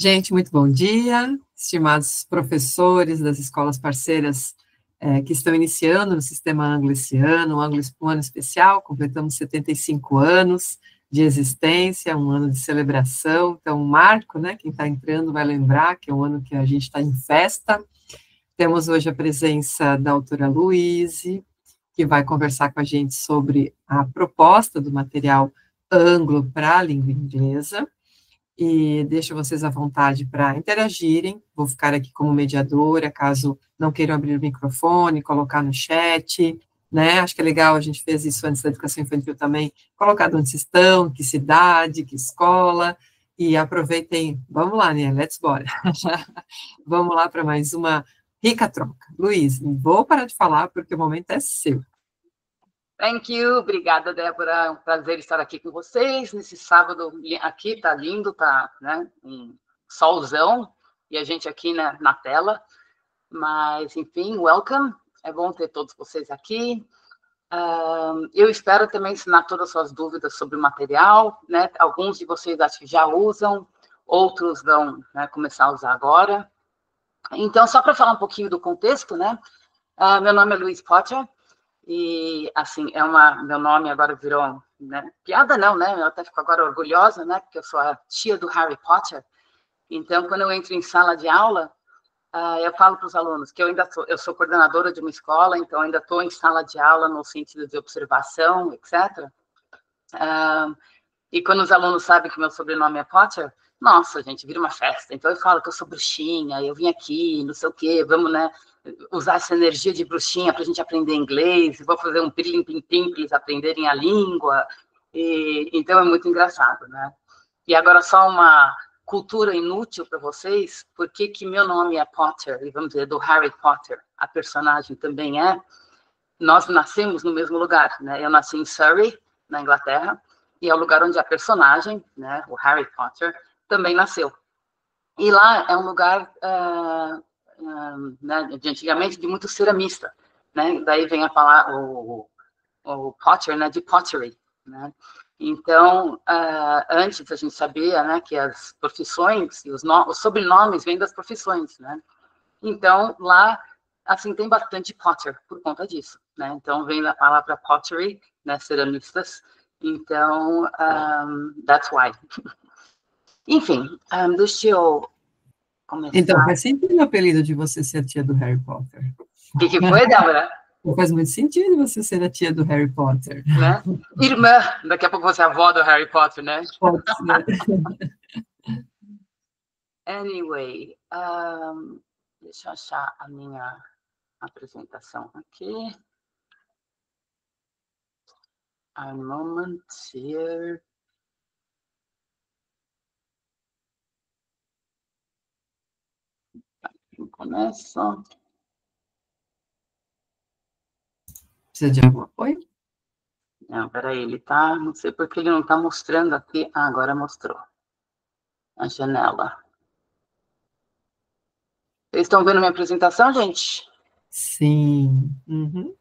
Gente, muito bom dia, estimados professores das escolas parceiras que estão iniciando no sistema Anglo esse ano, um ano especial, completamos 75 anos de existência, um ano de celebração, então, um marco, né, quem está entrando vai lembrar que é um ano que a gente está em festa. Temos hoje a presença da autora Luíse, que vai conversar com a gente sobre a proposta do material Anglo para a língua inglesa, e deixo vocês à vontade para interagirem, vou ficar aqui como mediadora, caso não queiram abrir o microfone, colocar no chat, né, acho que é legal, a gente fez isso antes da educação infantil também, colocar de onde vocês estão, que cidade, que escola, e aproveitem, vamos lá, né, let's bora, vamos lá para mais uma rica troca. Luiz, vou parar de falar, porque o momento é seu. Thank you, obrigada, Débora, é um prazer estar aqui com vocês, nesse sábado, aqui tá lindo, tá, né, um solzão, e a gente aqui, né, na tela, mas, enfim, welcome, é bom ter todos vocês aqui. Eu espero também ensinar todas as suas dúvidas sobre o material, né, alguns de vocês acho que já usam, outros vão, né, começar a usar agora. Então, só para falar um pouquinho do contexto, né, meu nome é Louise Potter, e, assim, meu nome agora virou, né, piada não, né, eu até fico agora orgulhosa, né, porque eu sou a tia do Harry Potter, então, quando eu entro em sala de aula, eu falo para os alunos que eu sou coordenadora de uma escola, então ainda estou em sala de aula no sentido de observação, etc. E quando os alunos sabem que meu sobrenome é Potter, nossa, gente, vira uma festa. Então eu falo que eu sou bruxinha, eu vim aqui, não sei o quê, vamos, né, usar essa energia de bruxinha para a gente aprender inglês, vou fazer um pilim-pim-pim para eles aprenderem a língua. Então é muito engraçado, né? E agora só uma cultura inútil para vocês, por que meu nome é Potter, e vamos dizer, do Harry Potter, a personagem também é, nós nascemos no mesmo lugar, né? Eu nasci em Surrey, na Inglaterra, e é o lugar onde a personagem, né, o Harry Potter, também nasceu. E lá é um lugar, né, de antigamente, de muito ceramista, né? Daí vem a palavra, o Potter, né, de pottery, né? Então, antes a gente sabia, né, que as profissões e os sobrenomes vêm das profissões, né? Então, lá, assim, tem bastante Potter por conta disso, né? Então, vem da palavra pottery, né, ceramistas. Então, that's why. Enfim, deixa eu começar. Então, faz sentido o apelido de você ser a tia do Harry Potter. O que foi, Débora? Faz muito sentido você ser a tia do Harry Potter. Né? Irmã, daqui a pouco você é a avó do Harry Potter, né? Pode ser. Anyway, deixa eu achar a minha apresentação aqui. A moment here. Começa. Precisa de algum apoio? Não, peraí, ele tá, não sei porque ele não tá mostrando aqui. Ah, agora mostrou. A janela. Vocês estão vendo minha apresentação, gente? Sim. Uhum.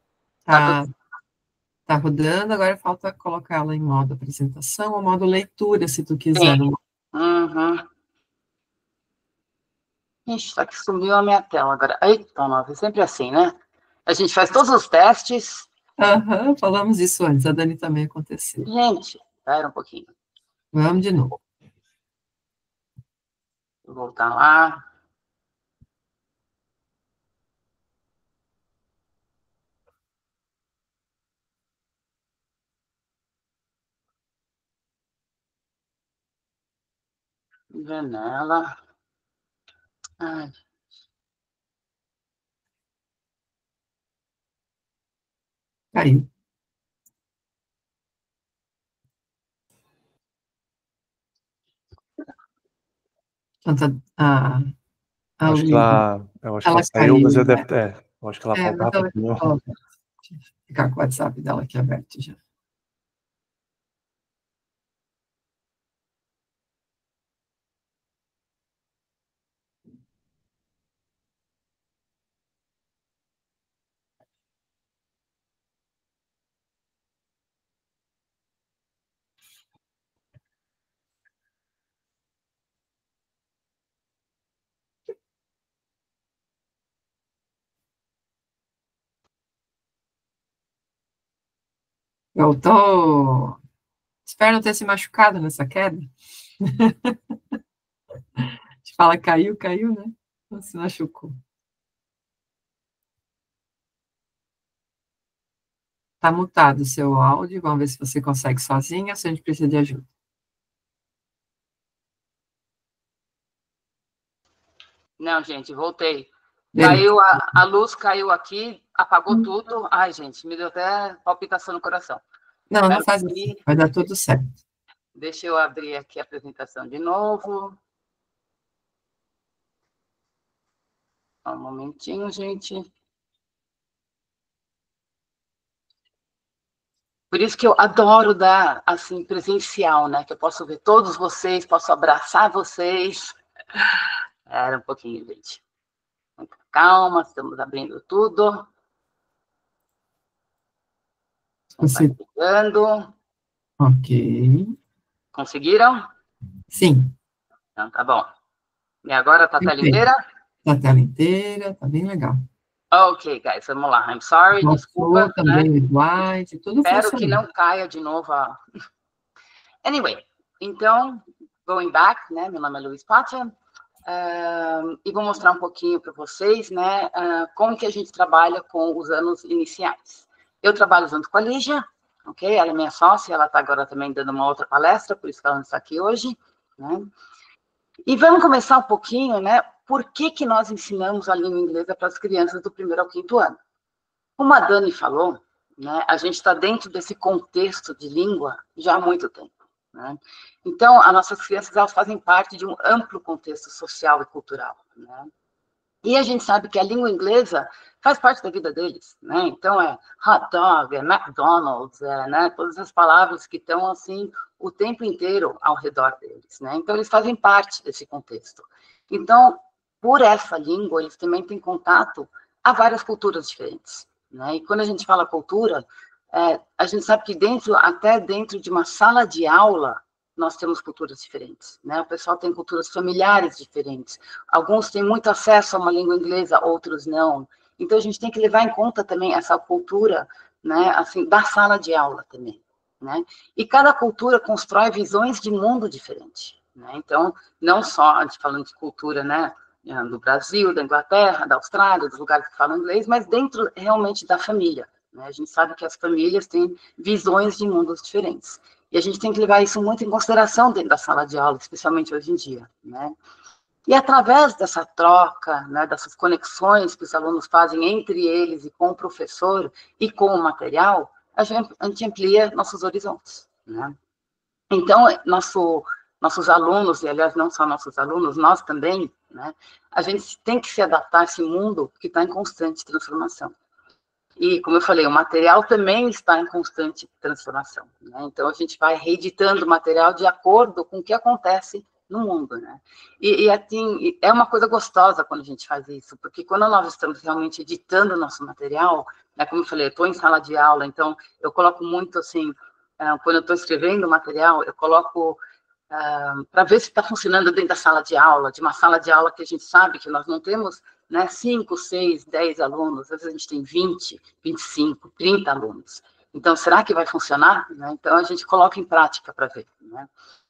Tá rodando, agora falta colocar ela em modo apresentação ou modo leitura, se tu quiser. Sim. Uhum. Ixi, tá que sumiu a minha tela agora. Eita, nova, é sempre assim, né? A gente faz todos os testes. Aham, falamos isso antes, a Dani também aconteceu. Gente, espera um pouquinho. Vamos de novo. Vou voltar lá. Janela. Ai. Caiu. Então, Eu acho que ela saiu, mas deve ter. Eu acho que ela volta rapidinho. Vou ficar com o WhatsApp dela aqui aberto já. Voltou. Espero não ter se machucado nessa queda. A gente fala caiu, né? Não se machucou. Está mutado o seu áudio, vamos ver se você consegue sozinha, se a gente precisa de ajuda. Não, gente, voltei. Caiu a luz, caiu aqui, apagou tudo. Ai, gente, me deu até palpitação no coração. Não, não faz assim, vai dar tudo certo. Deixa eu abrir aqui a apresentação de novo. Só um momentinho, gente. Por isso que eu adoro dar, assim, presencial, né? Que eu posso ver todos vocês, posso abraçar vocês. Era um pouquinho, gente. Muita calma, estamos abrindo tudo. Você... Chegando. Ok. Conseguiram? Sim. Então, tá bom. E agora tá a tela inteira? Tá a tela inteira, tá bem legal. Ok, guys, vamos lá. I'm sorry, desculpa. Também, slide, tudo Espero que não caia de novo. Anyway, então, going back, né? Meu nome é Luiz Pátia. E vou mostrar um pouquinho para vocês, né, como que a gente trabalha com os anos iniciais. Eu trabalho junto com a Lígia, ok? Ela é minha sócia, ela está agora também dando uma outra palestra, por isso que ela não está aqui hoje, né? E vamos começar um pouquinho, né, por que nós ensinamos a língua inglesa para as crianças do 1º ao 5º ano. Como a Dani falou, né, a gente está dentro desse contexto de língua já há muito tempo. Né? Então, as nossas crianças elas fazem parte de um amplo contexto social e cultural. Né? E a gente sabe que a língua inglesa faz parte da vida deles. Né? Então, é hot dog, é McDonald's, né? Todas as palavras que estão assim o tempo inteiro ao redor deles. Né? Então, eles fazem parte desse contexto. Então, por essa língua, eles também têm contato a várias culturas diferentes. Né? E quando a gente fala cultura, a gente sabe que até dentro de uma sala de aula, nós temos culturas diferentes, né? O pessoal tem culturas familiares diferentes. Alguns têm muito acesso a uma língua inglesa, outros não. Então, a gente tem que levar em conta também essa cultura, né? Assim, da sala de aula também, né? E cada cultura constrói visões de mundo diferentes, né? Então, não só a gente falando de cultura, né? Do Brasil, da Inglaterra, da Austrália, dos lugares que falam inglês, mas dentro realmente da família. Né? A gente sabe que as famílias têm visões de mundos diferentes. E a gente tem que levar isso muito em consideração dentro da sala de aula, especialmente hoje em dia. Né? E através dessa troca, né, dessas conexões que os alunos fazem entre eles e com o professor e com o material, a gente amplia nossos horizontes. Né? Então, nossos alunos, e aliás, não só nossos alunos, nós também, né, a gente tem que se adaptar a esse mundo que está em constante transformação. E, como eu falei, o material também está em constante transformação. Né? Então, a gente vai reeditando o material de acordo com o que acontece no mundo. Né? E assim, é uma coisa gostosa quando a gente faz isso, porque quando nós estamos realmente editando o nosso material, né, como eu falei, eu estou em sala de aula, então eu coloco muito assim, quando eu estou escrevendo o material, eu coloco para ver se está funcionando dentro da sala de aula, de uma sala de aula que a gente sabe que nós não temos, né, 5, 6, 10 alunos, às vezes a gente tem 20, 25, 30 alunos. Então, será que vai funcionar? Né? Então, a gente coloca em prática para ver. Né?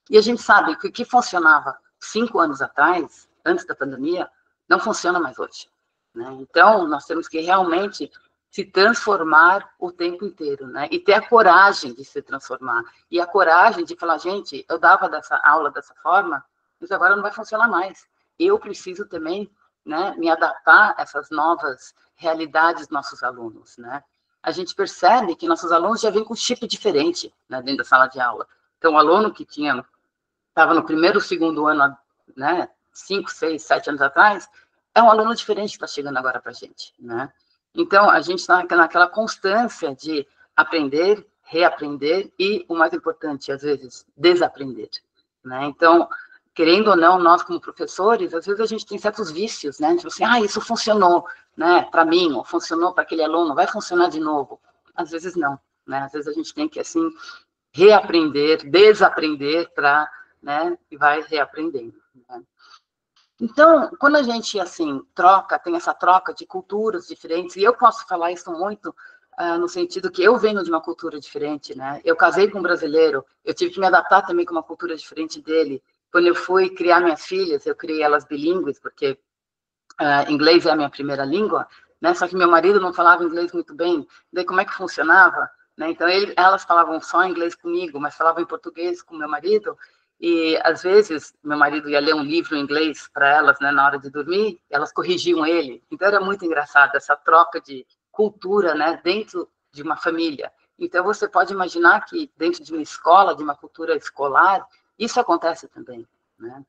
E a gente sabe que o que funcionava 5 anos atrás, antes da pandemia, não funciona mais hoje. Né? Então, nós temos que realmente se transformar o tempo inteiro, né? E ter a coragem de se transformar. E a coragem de falar, gente, eu dava dessa aula dessa forma, mas agora não vai funcionar mais. Eu preciso também, né, me adaptar a essas novas realidades dos nossos alunos, né? A gente percebe que nossos alunos já vêm com um chip diferente, né, dentro da sala de aula. Então, o aluno que estava no 1º, 2º ano, né, 5, 6, 7 anos atrás, é um aluno diferente que está chegando agora para a gente, né? Então, a gente está naquela constância de aprender, reaprender e, o mais importante, às vezes, desaprender. Né? Então, querendo ou não, nós como professores, às vezes a gente tem certos vícios, né? Tipo assim, isso funcionou, né, para mim, ou funcionou para aquele aluno, vai funcionar de novo. Às vezes não, né? Às vezes a gente tem que, assim, reaprender, desaprender para, né, e vai reaprendendo. Né? Então, quando a gente, assim, tem essa troca de culturas diferentes, e eu posso falar isso muito no sentido que eu venho de uma cultura diferente, né? Eu casei com um brasileiro, eu tive que me adaptar também com uma cultura diferente dele. Quando eu fui criar minhas filhas, eu criei elas bilíngues, porque inglês é a minha primeira língua, né? Só que meu marido não falava inglês muito bem. Daí como é que funcionava? Né? Então elas falavam só inglês comigo, mas falavam em português com meu marido. E às vezes meu marido ia ler um livro em inglês para elas, né, na hora de dormir, elas corrigiam ele. Então era muito engraçado essa troca de cultura, né, dentro de uma família. Então você pode imaginar que dentro de uma escola, de uma cultura escolar, isso acontece também, né?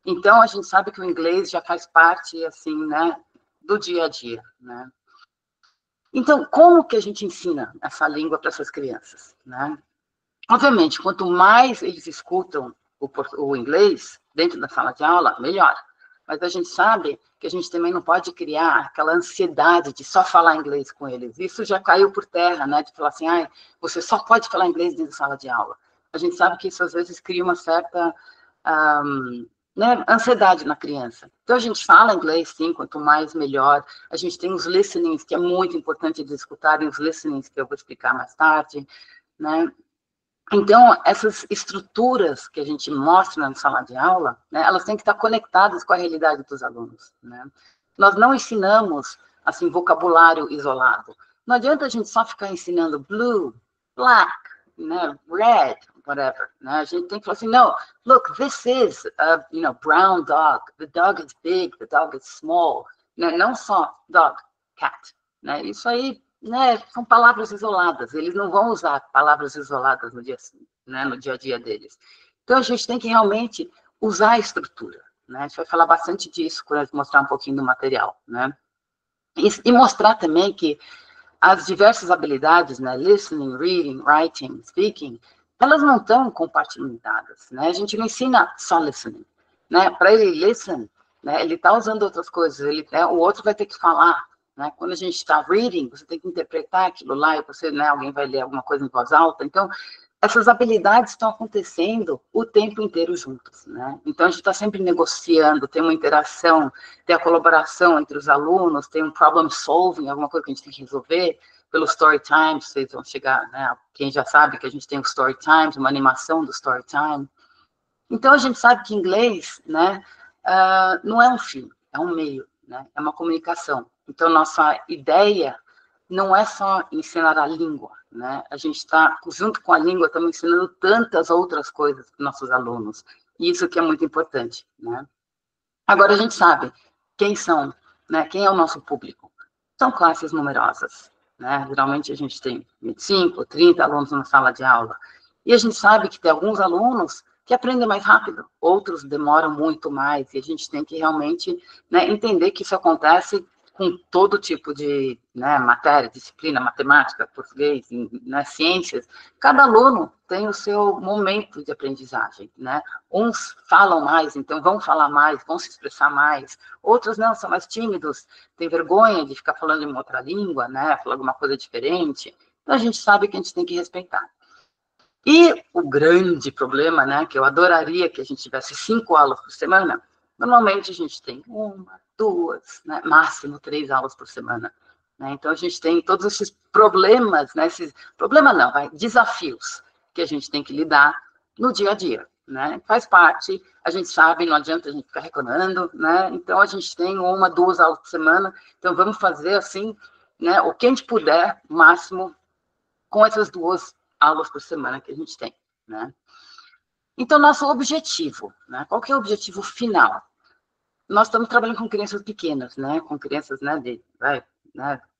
Então a gente sabe que o inglês já faz parte, assim, né, do dia a dia, né? Então, como que a gente ensina essa língua para essas crianças, né? Obviamente, quanto mais eles escutam o inglês dentro da sala de aula, melhor. Mas a gente sabe que a gente também não pode criar aquela ansiedade de só falar inglês com eles. Isso já caiu por terra, né? De falar assim, você só pode falar inglês dentro da sala de aula. A gente sabe que isso às vezes cria uma certa né, ansiedade na criança. Então a gente fala inglês, sim, quanto mais melhor. A gente tem os listenings, que é muito importante eles escutarem os listenings, que eu vou explicar mais tarde, né? Então, essas estruturas que a gente mostra na sala de aula, né, elas têm que estar conectadas com a realidade dos alunos, né? Nós não ensinamos, assim, vocabulário isolado. Não adianta a gente só ficar ensinando blue, black, né, red, whatever, né? A gente tem que falar assim, no, look, this is a, brown dog. The dog is big, the dog is small. Né? Não só dog, cat. Né? Isso aí, né, são palavras isoladas, eles não vão usar palavras isoladas no dia a dia deles. Então, a gente tem que realmente usar a estrutura, né? A gente vai falar bastante disso quando a gente mostrar um pouquinho do material, né? E mostrar também que as diversas habilidades, né, listening, reading, writing, speaking, elas não estão compartimentadas, né? A gente não ensina só listening, né? Para ele listen, né, ele está usando outras coisas, o outro vai ter que falar, né? Quando a gente está reading, você tem que interpretar aquilo lá, e você, né, alguém vai ler alguma coisa em voz alta. Então, essas habilidades estão acontecendo o tempo inteiro juntos, né? Então, a gente está sempre negociando, tem uma interação, tem a colaboração entre os alunos, tem um problem solving, alguma coisa que a gente tem que resolver, pelo story time, vocês vão chegar, né? Quem já sabe que a gente tem o story times, uma animação do story time. Então, a gente sabe que inglês, né, não é um fim, é um meio, né? É uma comunicação. Então, nossa ideia não é só ensinar a língua, né? A gente está, junto com a língua, estamos ensinando tantas outras coisas para nossos alunos. E isso que é muito importante, né? Agora, a gente sabe quem são, né? Quem é o nosso público. São classes numerosas, né? Geralmente, a gente tem 25, 30 alunos na sala de aula. E a gente sabe que tem alguns alunos que aprendem mais rápido, outros demoram muito mais, e a gente tem que realmente, né, entender que isso acontece com todo tipo de, né, matéria, disciplina, matemática, português, né, ciências. Cada aluno tem o seu momento de aprendizagem, né? Uns falam mais, então vão falar mais, vão se expressar mais. Outros não, são mais tímidos, têm vergonha de ficar falando em uma outra língua, né, falar alguma coisa diferente. Então a gente sabe que a gente tem que respeitar. E o grande problema, né, que eu adoraria que a gente tivesse 5 aulas por semana, normalmente a gente tem 1, 2, né, máximo 3 aulas por semana. Né? Então, a gente tem todos esses problemas, né, desafios que a gente tem que lidar no dia a dia. Né? Faz parte, a gente sabe, não adianta a gente ficar reclamando, né? Então, a gente tem 1, 2 aulas por semana, então vamos fazer assim, né, o que a gente puder, máximo, com essas 2 aulas por semana que a gente tem, né? Então, nosso objetivo, né? Qual que é o objetivo final? Nós estamos trabalhando com crianças pequenas, né? Com crianças, né, de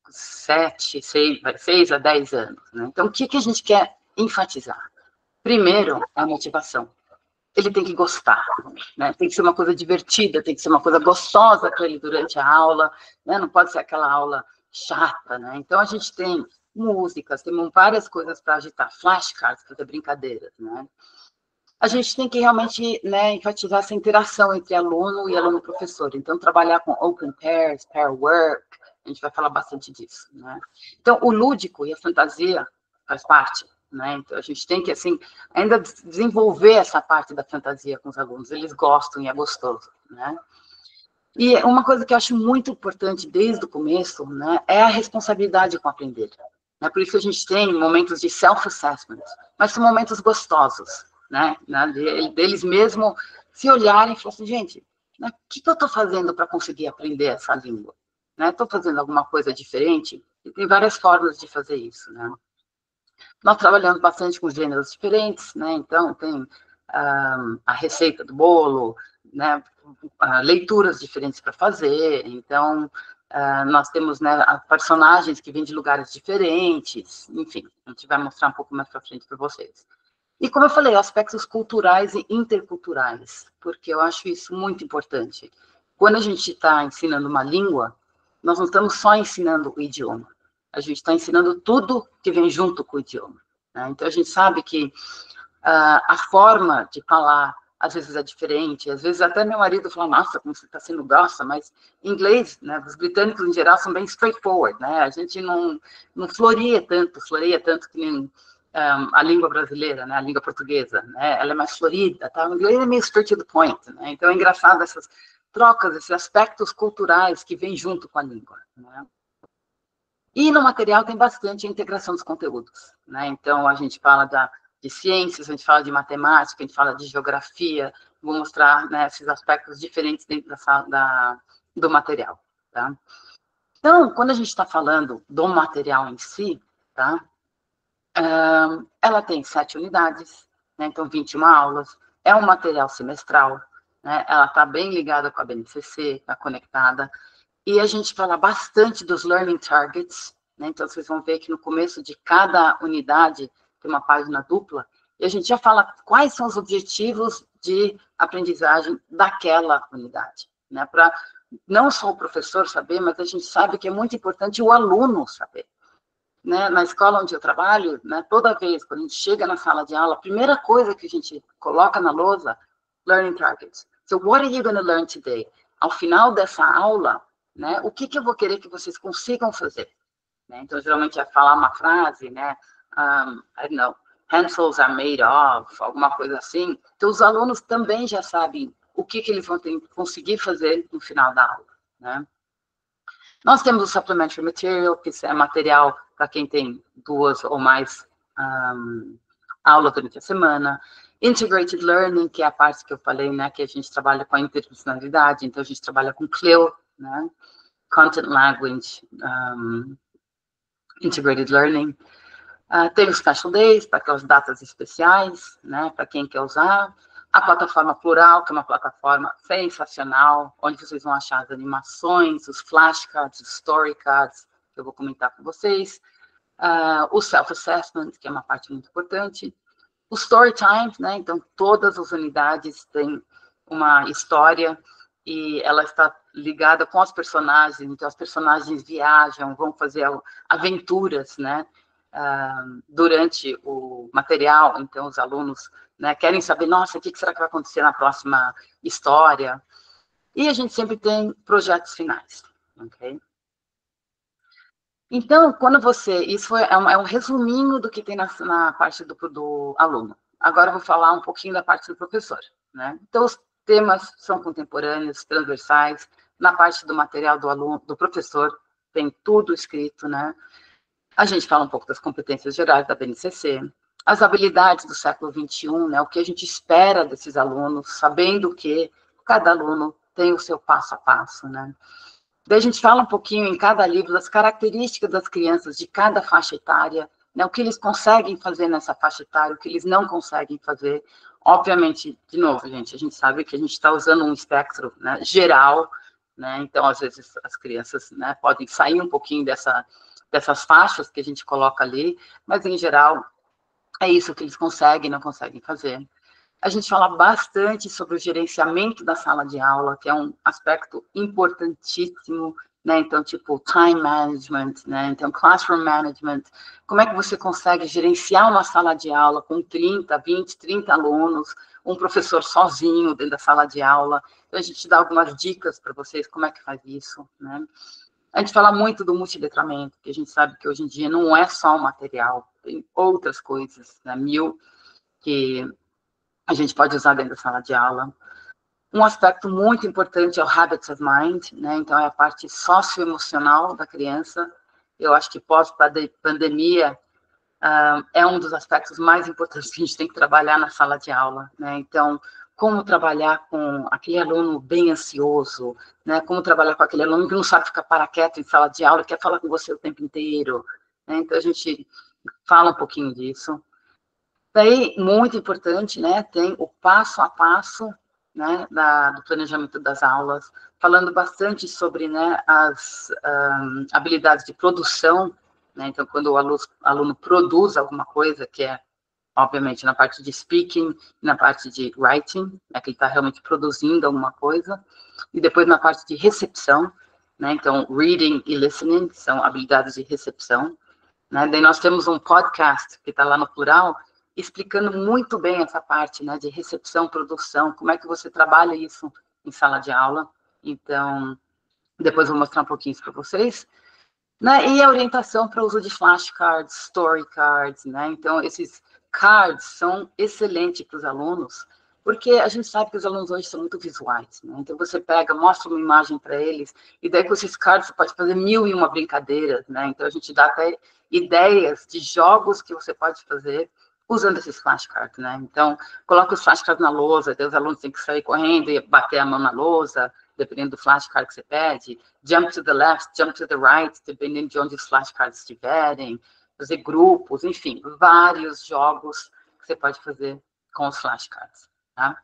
6 a 10 anos, né? Então, o que a gente quer enfatizar? Primeiro, a motivação. Ele tem que gostar, né? Tem que ser uma coisa divertida, tem que ser uma coisa gostosa para ele durante a aula, né? Não pode ser aquela aula chata, né? Então, a gente tem músicas, temos várias coisas para agitar, flashcards, fazer brincadeiras, né? A gente tem que realmente, né, enfatizar essa interação entre aluno e aluno-professor. Então, trabalhar com open pairs, pair work, a gente vai falar bastante disso, né? Então, o lúdico e a fantasia faz parte, né? Então, a gente tem que, assim, ainda desenvolver essa parte da fantasia com os alunos. Eles gostam e é gostoso, né? E uma coisa que eu acho muito importante desde o começo, né, é a responsabilidade com o aprender. né? Por isso a gente tem momentos de self-assessment, mas são momentos gostosos, né? Deles mesmo se olharem e falar assim, gente, né, o que eu estou fazendo para conseguir aprender essa língua? Estou fazendo alguma coisa diferente? E tem várias formas de fazer isso, né? Nós trabalhamos bastante com gêneros diferentes, né? Então, tem a receita do bolo, né? Leituras diferentes para fazer. Então, nós temos, né, personagens que vêm de lugares diferentes. Enfim, a gente vai mostrar um pouco mais para frente para vocês. E, como eu falei, aspectos culturais e interculturais, porque eu acho isso muito importante. Quando a gente está ensinando uma língua, nós não estamos só ensinando o idioma, a gente está ensinando tudo que vem junto com o idioma, né? Então, a gente sabe que a forma de falar, às vezes, é diferente. Às vezes, até meu marido fala, nossa, como você está sendo grossa, mas em inglês, né, os britânicos, em geral, são bem straightforward, né? A gente não floreia tanto que nem a língua brasileira, né, a língua portuguesa, né? Ela é mais florida, tá? O inglês é meio straight to the point, né? Então, é engraçado essas trocas, esses aspectos culturais que vêm junto com a língua, né? E no material tem bastante integração dos conteúdos, né? Então, a gente fala de ciências, a gente fala de matemática, a gente fala de geografia, vou mostrar, né, esses aspectos diferentes dentro do material, tá? Então, quando a gente está falando do material em si, tá? Ela tem 7 unidades, né? Então 21 aulas, é um material semestral, né? Ela está bem ligada com a BNCC, está conectada, e a gente fala bastante dos learning targets, né? Então vocês vão ver que no começo de cada unidade tem uma página dupla, e a gente já fala quais são os objetivos de aprendizagem daquela unidade, né? Para não só o professor saber, mas a gente sabe que é muito importante o aluno saber. Né, na escola onde eu trabalho, né, toda vez quando a gente chega na sala de aula, a primeira coisa que a gente coloca na lousa, learning targets. So, what are you going to learn today? Ao final dessa aula, né, o que eu vou querer que vocês consigam fazer? Né? Então, geralmente é falar uma frase, né, I don't know, pencils are made of, alguma coisa assim. Então, os alunos também já sabem o que eles vão conseguir fazer no final da aula, né? Nós temos o Supplementary Material, que é material para quem tem 2 ou mais aulas durante a semana. Integrated Learning, que é a parte que eu falei, né, que a gente trabalha com a interdisciplinaridade, então a gente trabalha com CLIL, né, Content Language, Integrated Learning. Tem os Special Days, para aquelas datas especiais, né, para quem quer usar. A plataforma Plural, que é uma plataforma sensacional, onde vocês vão achar as animações, os flashcards, os storycards, que eu vou comentar com vocês. O self-assessment, que é uma parte muito importante. O story time, né? Então, todas as unidades têm uma história e ela está ligada com os personagens. Então, os personagens viajam, vão fazer aventuras, né? Durante o material. Então, os alunos, né, querem saber, nossa, o que será que vai acontecer na próxima história? E a gente sempre tem projetos finais, ok? Então, quando isso é um resuminho do que tem na parte do aluno. Agora eu vou falar um pouquinho da parte do professor, né? Então, os temas são contemporâneos, transversais. Na parte do material do aluno, do professor, tem tudo escrito, né? A gente fala um pouco das competências gerais da BNCC, as habilidades do século XXI, né, o que a gente espera desses alunos, sabendo que cada aluno tem o seu passo a passo, né. Daí a gente fala um pouquinho em cada livro das características das crianças de cada faixa etária, né, o que eles conseguem fazer nessa faixa etária, o que eles não conseguem fazer. Obviamente, de novo, gente, a gente sabe que a gente está usando um espectro, né, geral, né, então, às vezes, as crianças, né, podem sair um pouquinho dessas faixas que a gente coloca ali, mas, em geral, é isso que eles conseguem, não conseguem fazer. A gente fala bastante sobre o gerenciamento da sala de aula, que é um aspecto importantíssimo, né? Então, tipo, time management, né? Então, classroom management, como é que você consegue gerenciar uma sala de aula com 30, 20, 30 alunos, um professor sozinho dentro da sala de aula. Então, a gente dá algumas dicas para vocês como é que faz isso, né? A gente fala muito do multiletramento, que a gente sabe que hoje em dia não é só o material, tem outras coisas, né, que a gente pode usar dentro da sala de aula. Um aspecto muito importante é o Habits of Mind, né, então é a parte socioemocional da criança. eu acho que pós-pandemia é um dos aspectos mais importantes que a gente tem que trabalhar na sala de aula, né? Então, como trabalhar com aquele aluno bem ansioso, né? Como trabalhar com aquele aluno que não sabe ficar quieto em sala de aula, quer falar com você o tempo inteiro, né? Então, a gente fala um pouquinho disso. Daí, muito importante, né? Tem o passo a passo, né? Do planejamento das aulas, falando bastante sobre, né, as habilidades de produção, né? Então, quando o aluno produz alguma coisa, que é, obviamente, na parte de speaking, na parte de writing, né, que ele está realmente produzindo alguma coisa, e depois na parte de recepção, né? Então, reading e listening são habilidades de recepção, né? Daí nós temos um podcast, que está lá no plural, explicando muito bem essa parte, né, de recepção, produção, como é que você trabalha isso em sala de aula. Então, depois eu vou mostrar um pouquinho isso para vocês. Né? E a orientação para o uso de flashcards, story cards, né? Então, esses cards são excelentes para os alunos, porque a gente sabe que os alunos hoje são muito visuais, né? Então, você pega, mostra uma imagem para eles, e daí com esses cards você pode fazer 1001 brincadeiras, né? Então, a gente dá até ideias de jogos que você pode fazer usando esses flashcards, né? Então, coloca os flashcards na lousa, daí os alunos têm que sair correndo e bater a mão na lousa, dependendo do flashcard que você pede, jump to the left, jump to the right, dependendo de onde os flashcards estiverem, fazer grupos, enfim, vários jogos que você pode fazer com os flashcards, tá?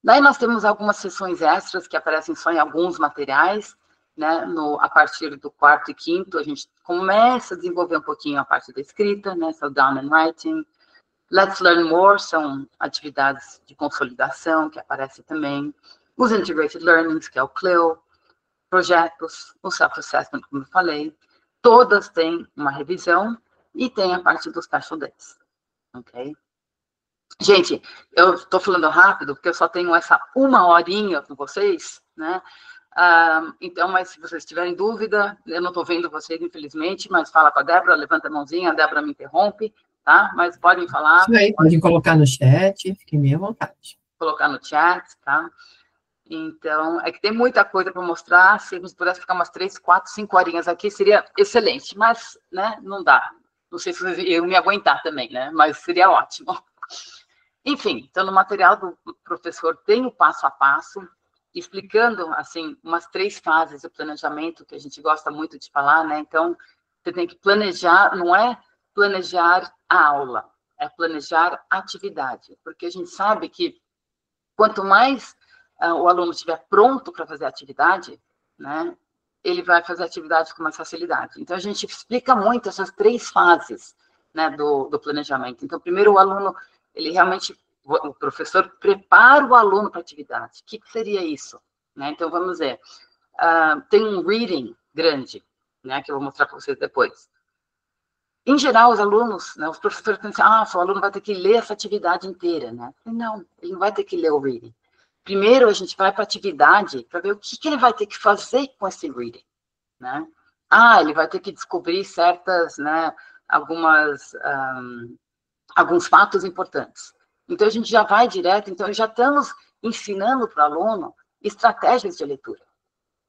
Daí nós temos algumas sessões extras que aparecem só em alguns materiais, né? A partir do 4º e 5º, a gente começa a desenvolver um pouquinho a parte da escrita, né? So down and writing. Let's Learn More são atividades de consolidação que aparecem também. Os Integrated Learnings, que é o CLIL, projetos, o Self-Assessment, como eu falei, todas têm uma revisão e tem a parte dos Special Days, ok? Gente, eu estou falando rápido, porque eu só tenho essa 1 horinha com vocês, né? Então, mas se vocês tiverem dúvida, eu não estou vendo vocês, infelizmente, mas fala com a Débora, levanta a mãozinha, a Débora me interrompe, tá? Mas podem falar. Isso aí, podem colocar no chat, fiquem bem à vontade. Colocar no chat, tá? Então, é que tem muita coisa para mostrar, se a gente pudesse ficar umas 3, 4, 5 horinhas aqui, seria excelente, mas, né, não dá. Não sei se eu me aguentar também, né, mas seria ótimo. Enfim, então, no material do professor tem o passo a passo, explicando, assim, umas 3 fases do planejamento, que a gente gosta muito de falar, né, então, você tem que planejar, não é planejar a aula, é planejar a atividade, porque a gente sabe que quanto mais o aluno estiver pronto para fazer a atividade, né, ele vai fazer a atividade com mais facilidade. Então, a gente explica muito essas 3 fases, né, do planejamento. Então, primeiro, o aluno, ele realmente, o professor prepara o aluno para a atividade. O que seria isso? Né? Então, vamos ver. Tem um reading grande, né, que eu vou mostrar para vocês depois. Em geral, os alunos, né, os professores pensam, o aluno vai ter que ler essa atividade inteira, né? Não, ele não vai ter que ler o reading. Primeiro, a gente vai para a atividade para ver o que ele vai ter que fazer com esse reading, né? Ele vai ter que descobrir certas, né, alguns fatos importantes. Então, a gente já vai direto, então, já estamos ensinando para o aluno estratégias de leitura.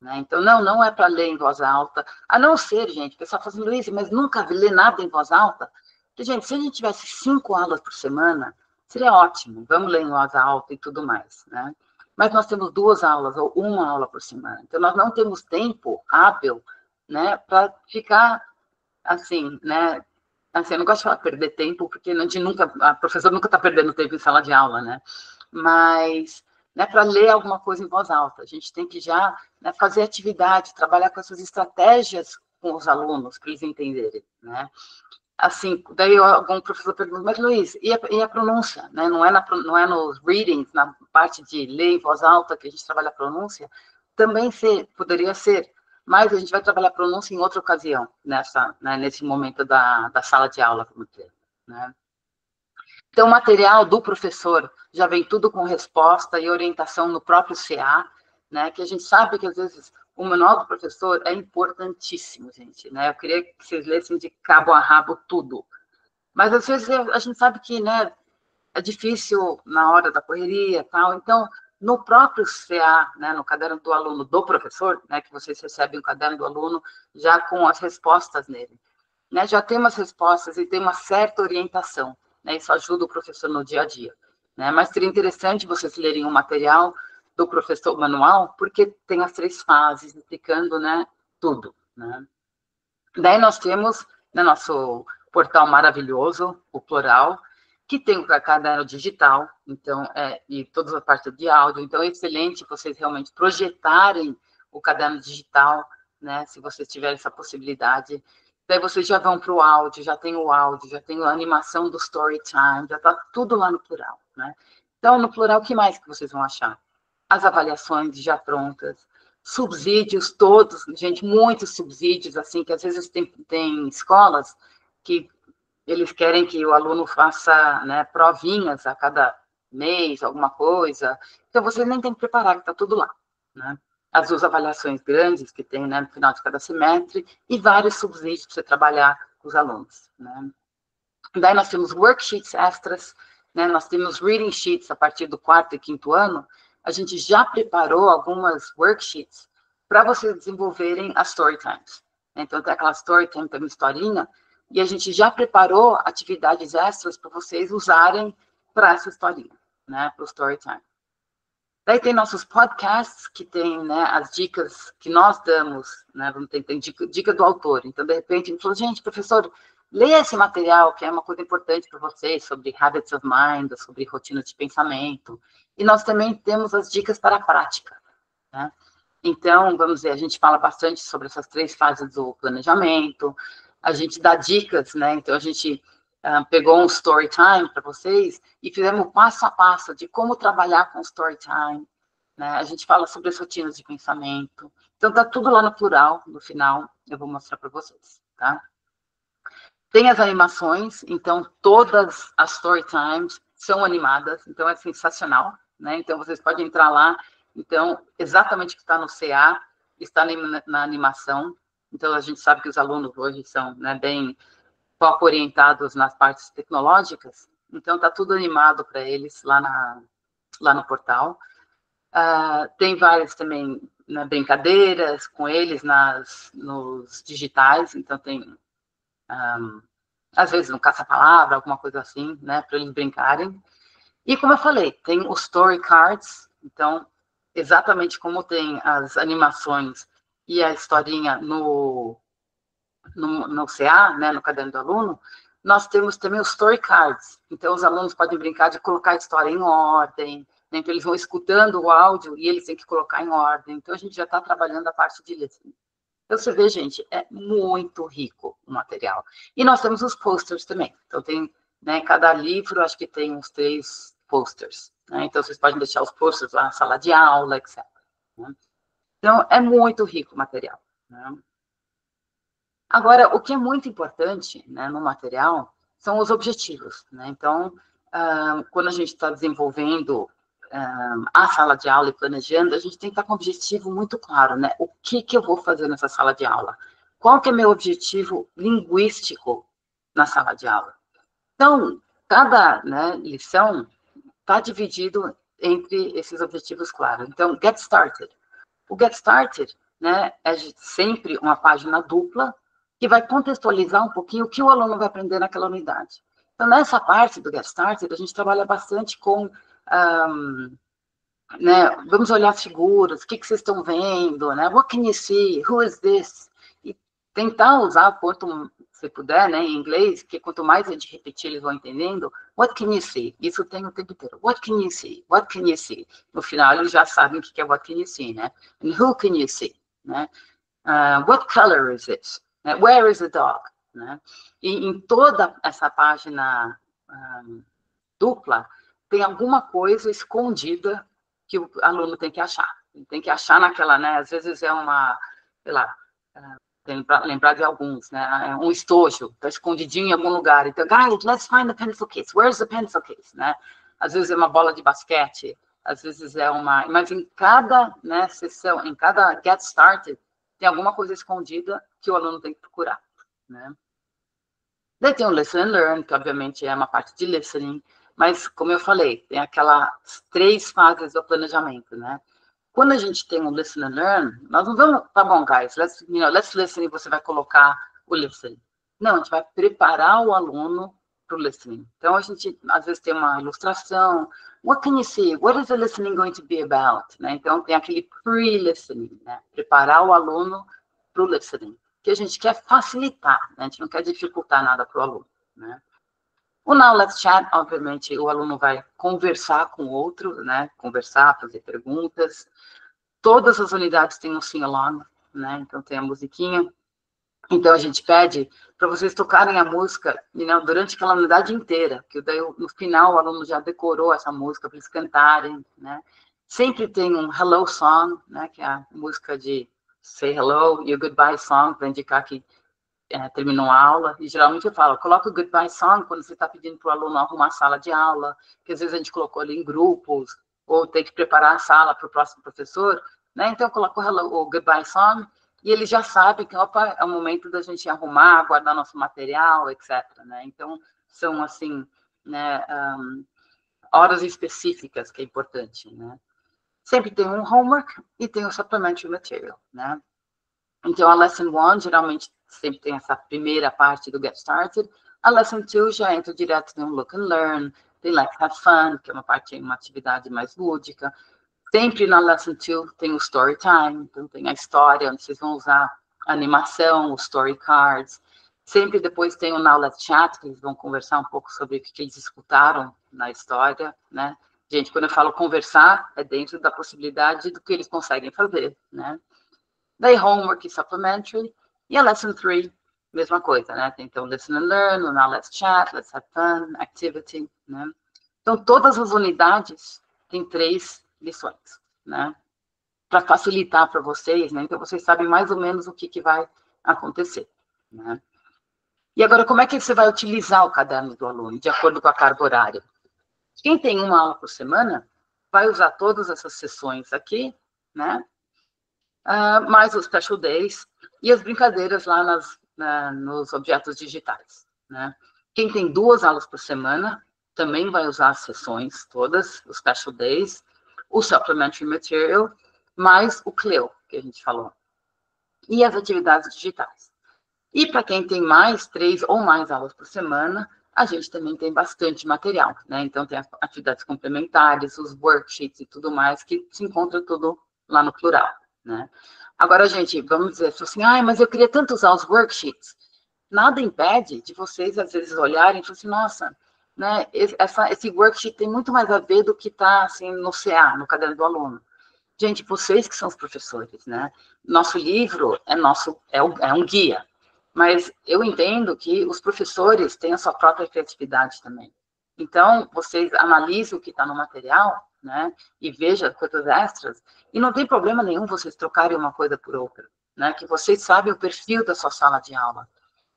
Né? Então, não é para ler em voz alta, a não ser, gente, o pessoal fala assim, Luiz, mas nunca ler nada em voz alta. Porque, gente, se a gente tivesse 5 aulas por semana, seria ótimo, vamos ler em voz alta e tudo mais, né? Mas nós temos 2 aulas ou 1 aula por semana, então nós não temos tempo hábil, né, para ficar assim, né? Assim, eu não gosto de falar perder tempo, porque a professora nunca está perdendo tempo em sala de aula, né? Mas, né, para ler alguma coisa em voz alta, a gente tem que já, né, fazer atividade, trabalhar com essas estratégias com os alunos, para eles entenderem, né? Assim, daí algum professor pergunta, mas Luiz, e a pronúncia? Né? Não é nos readings, na parte de ler em voz alta, que a gente trabalha a pronúncia? Também poderia ser, mas a gente vai trabalhar a pronúncia em outra ocasião, né, nesse momento da sala de aula, vamos dizer, né? Então, o material do professor já vem tudo com resposta e orientação no próprio CA, né, que a gente sabe que, às vezes, o manual do professor é importantíssimo, gente, né? Eu queria que vocês lessem de cabo a rabo tudo. Mas, às vezes, a gente sabe que, né, é difícil na hora da correria e tal. Então, no próprio CA, né, no caderno do aluno do professor, né, que vocês recebem o caderno do aluno já com as respostas nele. Né, já tem umas respostas e tem uma certa orientação, né, isso ajuda o professor no dia a dia. Né, mas seria interessante vocês lerem o material do professor manual, porque tem as 3 fases, explicando, né, tudo. Né. Daí nós temos, no nosso portal maravilhoso, o Plural, que tem o caderno digital, então, e toda a parte de áudio, então é excelente vocês realmente projetarem o caderno digital, né, se vocês tiverem essa possibilidade. Daí vocês já vão para o áudio, já tem a animação do Storytime, já está tudo lá no Plural, né? Então, no Plural, o que mais que vocês vão achar? As avaliações já prontas, subsídios todos, gente, muitos subsídios, assim, que às vezes tem escolas que eles querem que o aluno faça, né, provinhas a cada mês, alguma coisa. Então, vocês nem tem que preparar, que está tudo lá, né? As 2 avaliações grandes que tem, né, no final de cada semestre, e vários subsídios para você trabalhar com os alunos, né? Daí nós temos worksheets extras, né, nós temos reading sheets a partir do 4º e 5º ano. A gente já preparou algumas worksheets para vocês desenvolverem as story times. Então, tem aquela story time, tem uma historinha, e a gente já preparou atividades extras para vocês usarem para essa historinha, né, para o story time. Daí tem nossos podcasts, que tem, né, as dicas que nós damos, né, tem dica do autor. Então, de repente, ele falou, gente, professor, leia esse material, que é uma coisa importante para vocês, sobre habits of mind, sobre rotina de pensamento. E nós também temos as dicas para a prática, né? Então, vamos dizer, a gente fala bastante sobre essas 3 fases do planejamento, a gente dá dicas, né? Então, a gente pegou um story time para vocês e fizemos passo a passo de como trabalhar com story time, né? A gente fala sobre as rotinas de pensamento. Então, tá tudo lá no Plural, no final, eu vou mostrar para vocês, tá? Tem as animações, então todas as story times são animadas, então é sensacional, né? Então vocês podem entrar lá, então exatamente o que está no CA está na animação. Então a gente sabe que os alunos hoje são, né, bem pouco orientados nas partes tecnológicas, então está tudo animado para eles lá no portal. Tem várias também, né, brincadeiras com eles nos digitais, então tem às vezes no caça-palavra, alguma coisa assim, né, para eles brincarem. E como eu falei, tem os story cards, então, exatamente como tem as animações e a historinha no CA, né, no caderno do aluno, nós temos também os story cards. Então, os alunos podem brincar de colocar a história em ordem, né, então eles vão escutando o áudio e eles têm que colocar em ordem. Então, a gente já está trabalhando a parte de listening. Então, você vê, gente, é muito rico o material. E nós temos os posters também. Então, tem, né, cada livro, acho que tem uns 3 posters. Né? Então, vocês podem deixar os posters lá na sala de aula, etc. Né? Então, é muito rico o material. Né? Agora, o que é muito importante, né, no material são os objetivos. Né? Então, quando a gente está desenvolvendo a sala de aula e planejando, a gente tem que estar com um objetivo muito claro, né? O que eu vou fazer nessa sala de aula? Qual que é meu objetivo linguístico na sala de aula? Então, cada, né, lição está dividido entre esses objetivos claros. Então, Get Started. O Get Started, né, é sempre uma página dupla que vai contextualizar um pouquinho o que o aluno vai aprender naquela unidade. Então, nessa parte do Get Started, a gente trabalha bastante com né, vamos olhar figuras, o que vocês estão vendo, né? What can you see? Who is this? E tentar usar quanto você puder, né, em inglês, que quanto mais a gente repetir, eles vão entendendo. What can you see? Isso tem o tempo inteiro. What can you see? What can you see? No final, eles já sabem o que é what can you see, né? And who can you see? Né? What color is it? Where is the dog? Né? E em toda essa página dupla, tem alguma coisa escondida que o aluno tem que achar. Ele tem que achar naquela, né? Às vezes é uma, sei lá, tem para lembrar de alguns, né? É um estojo, está escondidinho em algum lugar. Então, guys, let's find the pencil case. Where's the pencil case? Né? Às vezes é uma bola de basquete, às vezes é uma... Mas em cada, né, sessão, em cada Get Started, tem alguma coisa escondida que o aluno tem que procurar, né? Daí tem o Listen and Learn, que obviamente é uma parte de listening, Mas, como eu falei, tem aquelas 3 fases do planejamento, né? Quando a gente tem um listen and learn, nós não vamos, tá bom, guys, let's listen, e você vai colocar o listening. Não, a gente vai preparar o aluno para o listening. Então, a gente, às vezes, tem uma ilustração. What can you see? What is the listening going to be about? Né? Então, tem aquele pre-listening, né? Preparar o aluno para o listening, que a gente quer facilitar, né? A gente não quer dificultar nada para o aluno, né? O Now Let's Chat, obviamente, o aluno vai conversar com o outro, né? Conversar, fazer perguntas. Todas as unidades têm um sing-along, né? Então, tem a musiquinha. Então, a gente pede para vocês tocarem a música, durante aquela unidade inteira, que daí, no final, o aluno já decorou essa música para eles cantarem, né? Sempre tem um hello song, né? Que é a música de say hello, e o goodbye song, para indicar que terminou a aula. E, geralmente, eu falo, coloca o goodbye song quando você está pedindo para o aluno arrumar a sala de aula, que às vezes a gente colocou ali em grupos, ou tem que preparar a sala para o próximo professor, né? Então, eu coloco o goodbye song, e ele já sabe que, opa, é o momento da gente arrumar, guardar nosso material, etc. Né? Então, são, assim, né, horas específicas que é importante, né? Sempre tem um homework e tem o supplementary material, né? Então, a Lesson 1, geralmente, sempre tem essa primeira parte do Get Started. A Lesson 2 já entra direto no Look and Learn, tem Let's Have Fun, que é uma atividade mais lúdica. Sempre na Lesson 2 tem o Story Time, então tem a história, onde vocês vão usar a animação, os Story Cards. Sempre depois tem o Now Let's Chat, que eles vão conversar um pouco sobre o que eles escutaram na história, né? Gente, quando eu falo conversar, é dentro da possibilidade do que eles conseguem fazer, né? Daí, homework e supplementary. E a Lesson 3, mesma coisa, né? Tem, então, Listen and Learn, o Now Let's Chat, Let's Have Fun, Activity, né? Então, todas as unidades têm 3 lições, né? Para facilitar para vocês, né? Então, vocês sabem mais ou menos o que vai acontecer, né? E agora, como é que você vai utilizar o caderno do aluno, de acordo com a carga horária? Quem tem uma aula por semana, vai usar todas essas sessões aqui, né? Mais os special days e as brincadeiras lá nos objetos digitais, né? Quem tem 2 aulas por semana, também vai usar as sessões todas, os special days, o supplementary material, mais o CLEO, que a gente falou, e as atividades digitais. E para quem tem 3 ou mais aulas por semana, a gente também tem bastante material, né? Então, tem as atividades complementares, os worksheets e tudo mais, que se encontra tudo lá no plural, né? Agora, gente, vamos dizer assim, mas eu queria tanto usar os worksheets. Nada impede de vocês, às vezes, olharem e falarem assim, nossa, né, esse worksheet tem muito mais a ver do que está, assim, no CA, no caderno do aluno. Gente, vocês que são os professores, né? Nosso livro é um guia, mas eu entendo que os professores têm a sua própria criatividade também. Então, vocês analisem o que está no material, né? E vejam coisas extras, e não tem problema nenhum vocês trocarem uma coisa por outra, né? Que vocês sabem o perfil da sua sala de aula.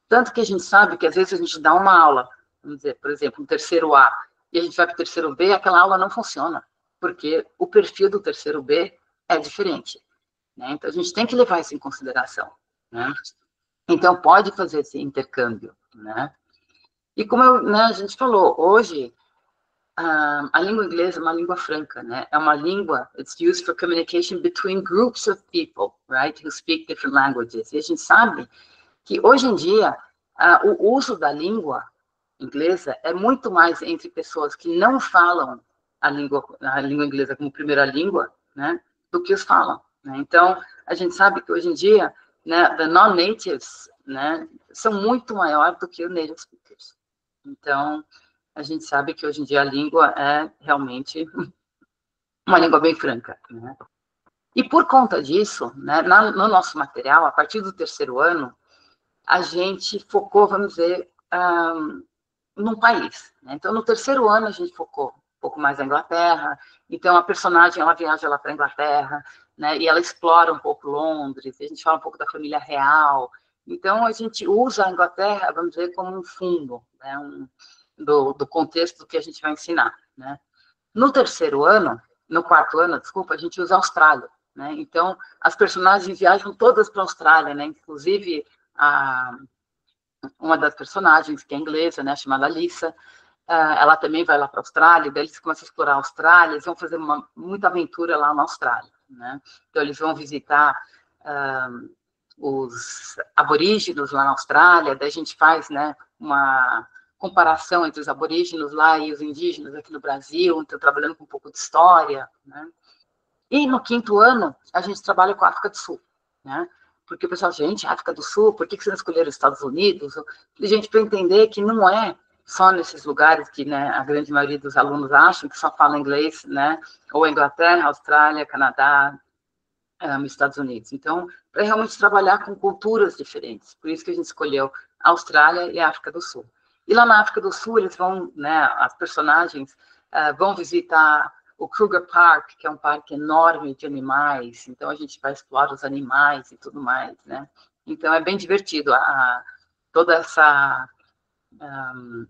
Tanto que a gente sabe que, às vezes, a gente dá uma aula, vamos dizer, por exemplo, um terceiro A, e a gente vai para o terceiro B, aquela aula não funciona, porque o perfil do terceiro B é diferente, né? Então, a gente tem que levar isso em consideração, né? Então, pode fazer esse intercâmbio, né? E como a gente falou, hoje, a língua inglesa é uma língua franca, né? É uma língua, it's used for communication between groups of people, right? Who speak different languages. E a gente sabe que, hoje em dia, o uso da língua inglesa é muito mais entre pessoas que não falam a língua inglesa como primeira língua, né? Do que os falam, né? Então, a gente sabe que, hoje em dia, né, the non-natives, né, são muito maior do que os native speakers. Então, a gente sabe que, hoje em dia, a língua é realmente uma língua bem franca, né? E, por conta disso, né, no nosso material, a partir do terceiro ano, a gente focou, vamos dizer, num país, né? Então, no terceiro ano, a gente focou um pouco mais na Inglaterra. Então, a personagem, ela viaja lá para a Inglaterra, né? E ela explora um pouco Londres, a gente fala um pouco da família real. Então, a gente usa a Inglaterra, vamos dizer, como um fundo, né? Do contexto que a gente vai ensinar, né? No terceiro ano, no quarto ano, desculpa, a gente usa a Austrália, né? Então, as personagens viajam todas para a Austrália, né? Inclusive, uma das personagens, que é inglesa, né, chamada Lisa, ela também vai lá para a Austrália, daí eles começam a explorar a Austrália, eles vão fazer muita aventura lá na Austrália, né? Então, eles vão visitar os aborígenos lá na Austrália, daí a gente faz, né, uma comparação entre os aborígenos lá e os indígenas aqui no Brasil, então trabalhando com um pouco de história, né? E no 5º ano, a gente trabalha com a África do Sul, né? Porque o pessoal, gente, África do Sul, por que vocês não escolheram os Estados Unidos? E, gente, para entender que não é só nesses lugares que, né, a grande maioria dos alunos acham que só falam inglês, né? Ou Inglaterra, Austrália, Canadá, Estados Unidos. Então, para realmente trabalhar com culturas diferentes. Por isso que a gente escolheu a Austrália e a África do Sul. E lá na África do Sul, eles vão, né, as personagens vão visitar o Kruger Park, que é um parque enorme de animais. Então, a gente vai explorar os animais e tudo mais, né? Então, é bem divertido toda essa...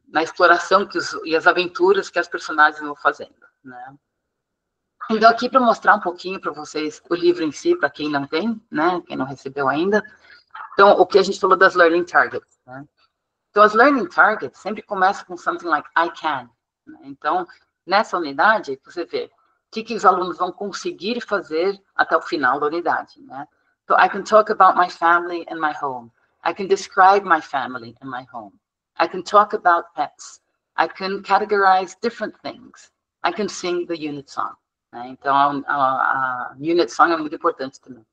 na exploração e as aventuras que as personagens vão fazendo, né? Então, aqui para mostrar um pouquinho para vocês o livro em si, para quem não tem, né, quem não recebeu ainda. Então, o que a gente falou das Learning Targets, né? Então, as Learning Targets sempre começam com something like I can, né? Então, nessa unidade, você vê o que os alunos vão conseguir fazer até o final da unidade, né? So, I can talk about my family and my home. I can describe my family and my home. I can talk about pets. I can categorize different things. I can sing the unit song. Então, a unit song é muito importante também.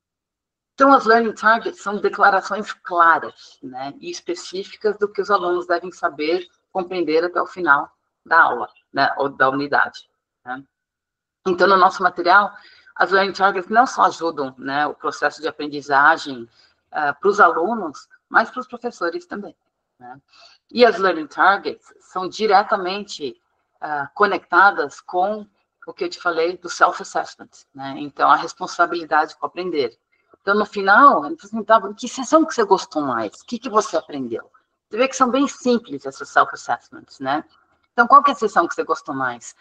Então, as Learning Targets são declarações claras, né, e específicas do que os alunos devem saber, compreender até o final da aula, né, ou da unidade, né? Então, no nosso material, as Learning Targets não só ajudam, né, o processo de aprendizagem para os alunos, mas para os professores também, né? E as Learning Targets são diretamente conectadas com o que eu te falei do self-assessment, né? Então, a responsabilidade com aprender. Então, no final, ele perguntava, que sessão que você gostou mais? O que você aprendeu? Você vê que são bem simples essas self-assessments, né? Então, qual que é a sessão que você gostou mais?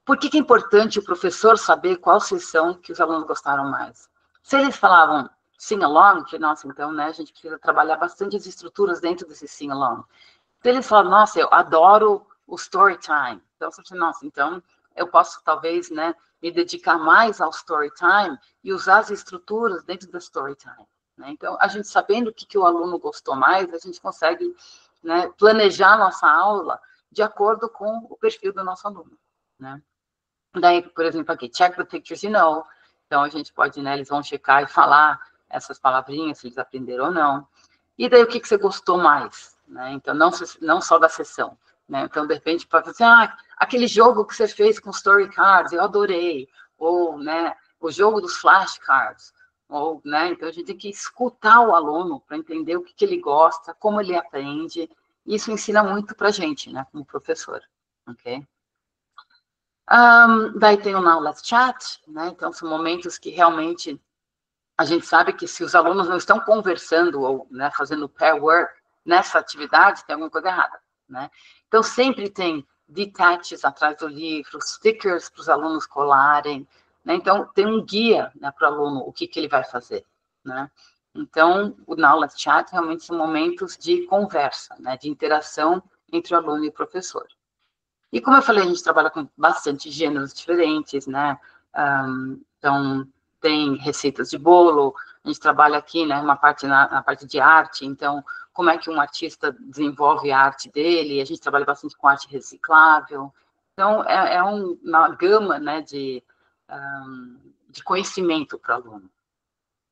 Por que é importante o professor saber qual sessão que os alunos gostaram mais? Se eles falavam sing-along, nossa, então, né, a gente precisa trabalhar bastante as estruturas dentro desse sing-along. Se eles falavam, nossa, eu adoro o story time. Então, você fala, nossa, então eu posso, talvez, né, me dedicar mais ao story time e usar as estruturas dentro da story time, né? Então, a gente sabendo o que o aluno gostou mais, a gente consegue, né, planejar a nossa aula de acordo com o perfil do nosso aluno, né? Daí, por exemplo, aqui, check the pictures you know. Então, a gente pode, né, eles vão checar e falar essas palavrinhas, se eles aprenderam ou não. E daí, o que você gostou mais, né? Então, não só da sessão, né? Então, de repente, pode dizer, aquele jogo que você fez com story cards, eu adorei. Ou, né, o jogo dos flashcards. Ou, né, então, a gente tem que escutar o aluno para entender o que ele gosta, como ele aprende. Isso ensina muito para a gente, né, como professor, ok? Daí tem o Now Let's Chat, né? Então, são momentos que realmente a gente sabe que se os alunos não estão conversando ou, né, fazendo pair work nessa atividade, tem alguma coisa errada, né? Então, sempre tem detaches atrás do livro, stickers para os alunos colarem, né? Então, tem um guia, né, para o aluno, o que ele vai fazer, né? Então, o Now Let's Chat realmente são momentos de conversa, né, de interação entre o aluno e o professor. E como eu falei, a gente trabalha com bastante gêneros diferentes, né? Então, tem receitas de bolo, a gente trabalha aqui, né, uma parte na parte de arte, então, como é que um artista desenvolve a arte dele, a gente trabalha bastante com arte reciclável. Então, é uma gama, né, de conhecimento para o aluno.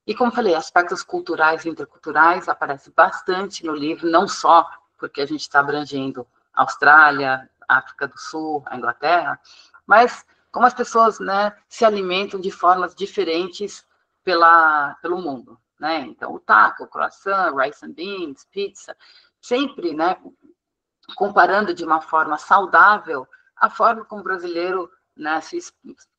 E como eu falei, aspectos culturais e interculturais aparecem bastante no livro, não só porque a gente está abrangendo a Austrália, a África do Sul, a Inglaterra, mas como as pessoas, né, se alimentam de formas diferentes pelo mundo, né? Então, o taco, o croissant, rice and beans, pizza, sempre, né, comparando de uma forma saudável a forma como o brasileiro, né, se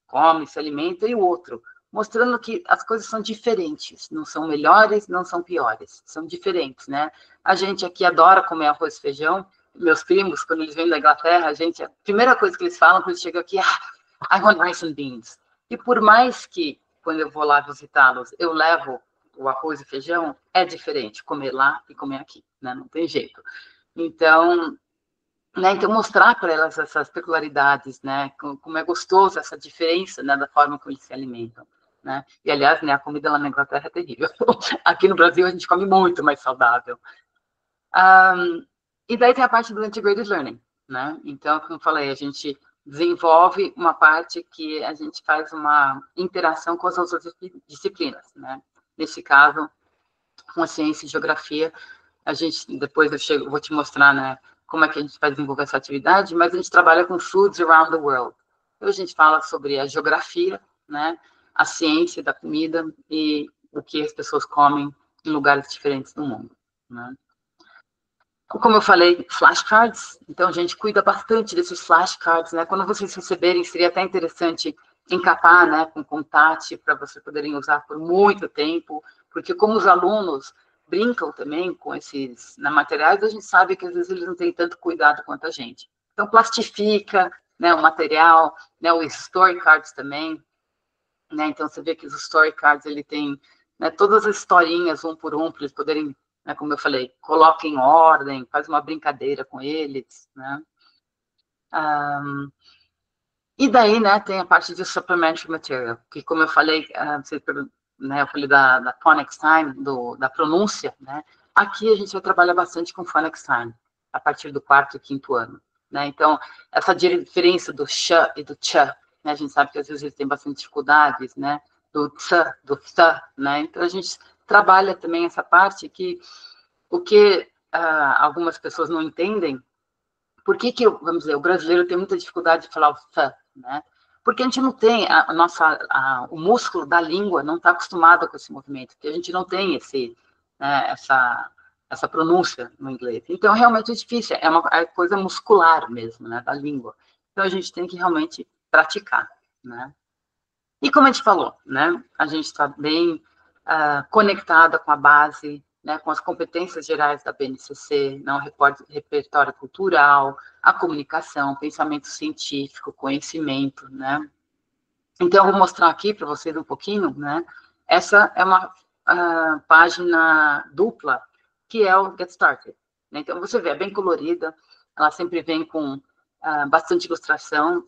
come, se alimenta e o outro, mostrando que as coisas são diferentes, não são melhores, não são piores, são diferentes, né? A gente aqui adora comer arroz e feijão, meus primos, quando eles vêm da Inglaterra, a primeira coisa que eles falam quando eles chegam aqui é I want rice and beans. E por mais que, quando eu vou lá visitá-los, eu levo o arroz e feijão, é diferente comer lá e comer aqui, né? Não tem jeito. Então, né? Então, mostrar para elas essas peculiaridades, né? Como é gostoso essa diferença, né? Da forma como eles se alimentam, né? E, aliás, né? A comida lá na Inglaterra é terrível. Aqui no Brasil, a gente come muito mais saudável. E daí tem a parte do integrated learning, né? Então, como eu falei, a gente desenvolve uma parte que a gente faz uma interação com as outras disciplinas, né? Nesse caso, com a ciência e geografia, a gente, depois vou te mostrar, né, como é que a gente vai desenvolver essa atividade, mas a gente trabalha com foods around the world. Então, a gente fala sobre a geografia, né, a ciência da comida e o que as pessoas comem em lugares diferentes do mundo, né. Como eu falei, flashcards, então a gente cuida bastante desses flashcards, né? Quando vocês receberem, seria até interessante encapar, né, com contato para vocês poderem usar por muito tempo, porque como os alunos brincam também com esses materiais, a gente sabe que às vezes eles não têm tanto cuidado quanto a gente. Então plastifica, né, o material, né, os story cards também, né? Então você vê que os story cards ele tem, né, todas as historinhas um por um para eles poderem, né, como eu falei, coloca em ordem, faz uma brincadeira com eles, né? E daí, né, tem a parte de supplementary material, que como eu falei, né, eu falei da phonics time, da pronúncia, né? Aqui a gente vai trabalhar bastante com phonics time, a partir do 4º e 5º ano, né? Então, essa diferença do sh e do ch, né? A gente sabe que às vezes eles têm bastante dificuldades, né? Do th, do th, né? Então, a gente trabalha também essa parte que o que algumas pessoas não entendem, por que vamos dizer, o brasileiro tem muita dificuldade de falar o th, né? Porque a gente não tem, o músculo da língua não está acostumado com esse movimento, porque a gente não tem né, essa pronúncia no inglês. Então, realmente é difícil, é uma coisa muscular mesmo, né, da língua. Então, a gente tem que realmente praticar, né? E como a gente falou, né, a gente está bem conectada com a base, né, com as competências gerais da BNCC, né, o repertório cultural, a comunicação, pensamento científico, conhecimento, né. Então, eu vou mostrar aqui para vocês um pouquinho, né, essa é uma página dupla, que é o Get Started. Né? Então, você vê, é bem colorida, ela sempre vem com bastante ilustração,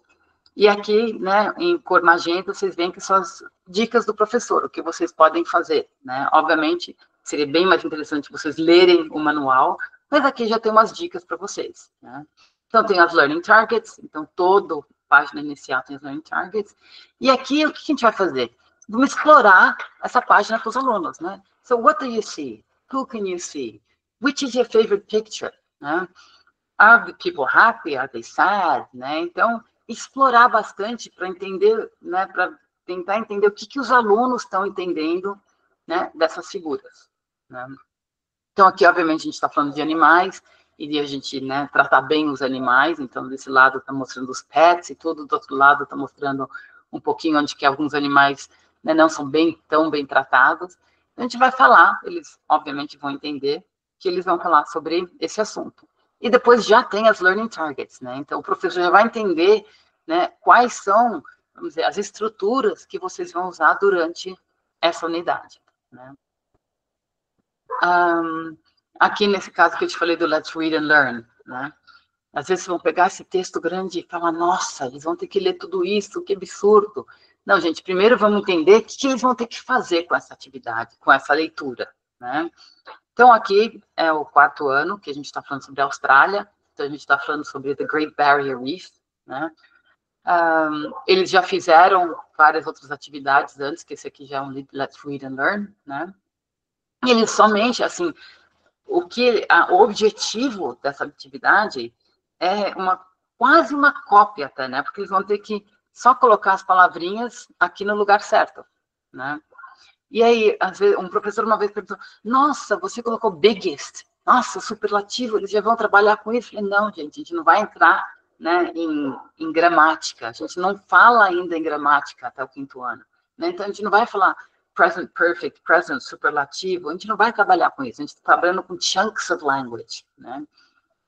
e aqui, né, em cor magenta, vocês veem que são as dicas do professor, o que vocês podem fazer, né? Obviamente, seria bem mais interessante vocês lerem o manual, mas aqui já tem umas dicas para vocês, né? Então, tem as Learning Targets, então, toda página inicial tem as Learning Targets, e aqui, o que a gente vai fazer? Vamos explorar essa página com os alunos, né? So, what do you see? Who can you see? Which is your favorite picture? Né? Are the people happy? Are they sad? Né? Então, explorar bastante para entender, né, para tentar entender o que os alunos estão entendendo, né, dessas figuras. Né? Então, aqui, obviamente, a gente está falando de animais, e de a gente, né, tratar bem os animais, então, desse lado está mostrando os pets, e tudo, do outro lado está mostrando um pouquinho onde que alguns animais, né, não são tão bem tratados. Então, a gente vai falar, eles, obviamente, vão entender que eles vão falar sobre esse assunto. E depois já tem as Learning Targets, né? Então, o professor já vai entender, né, quais são, vamos dizer, as estruturas que vocês vão usar durante essa unidade, né? Aqui, nesse caso que eu te falei do Let's Read and Learn, né? Às vezes vão pegar esse texto grande e falar, nossa, eles vão ter que ler tudo isso, que absurdo. Não, gente, primeiro vamos entender o que eles vão ter que fazer com essa atividade, com essa leitura, né? Então, aqui é o 4º ano, que a gente está falando sobre a Austrália, então a gente está falando sobre The Great Barrier Reef, né? Eles já fizeram várias outras atividades antes, que esse aqui já é um Let's Read and Learn, né? E eles somente, assim, o objetivo dessa atividade é quase uma cópia até, né? Porque eles vão ter que só colocar as palavrinhas aqui no lugar certo, né? E aí, às vezes, um professor uma vez perguntou, nossa, você colocou biggest, nossa, superlativo, eles já vão trabalhar com isso? Eu falei, não, gente, a gente não vai entrar, né, em gramática, a gente não fala ainda em gramática até o 5º ano, né? Então a gente não vai falar present perfect, present superlativo, a gente não vai trabalhar com isso, a gente está trabalhando com chunks of language, né?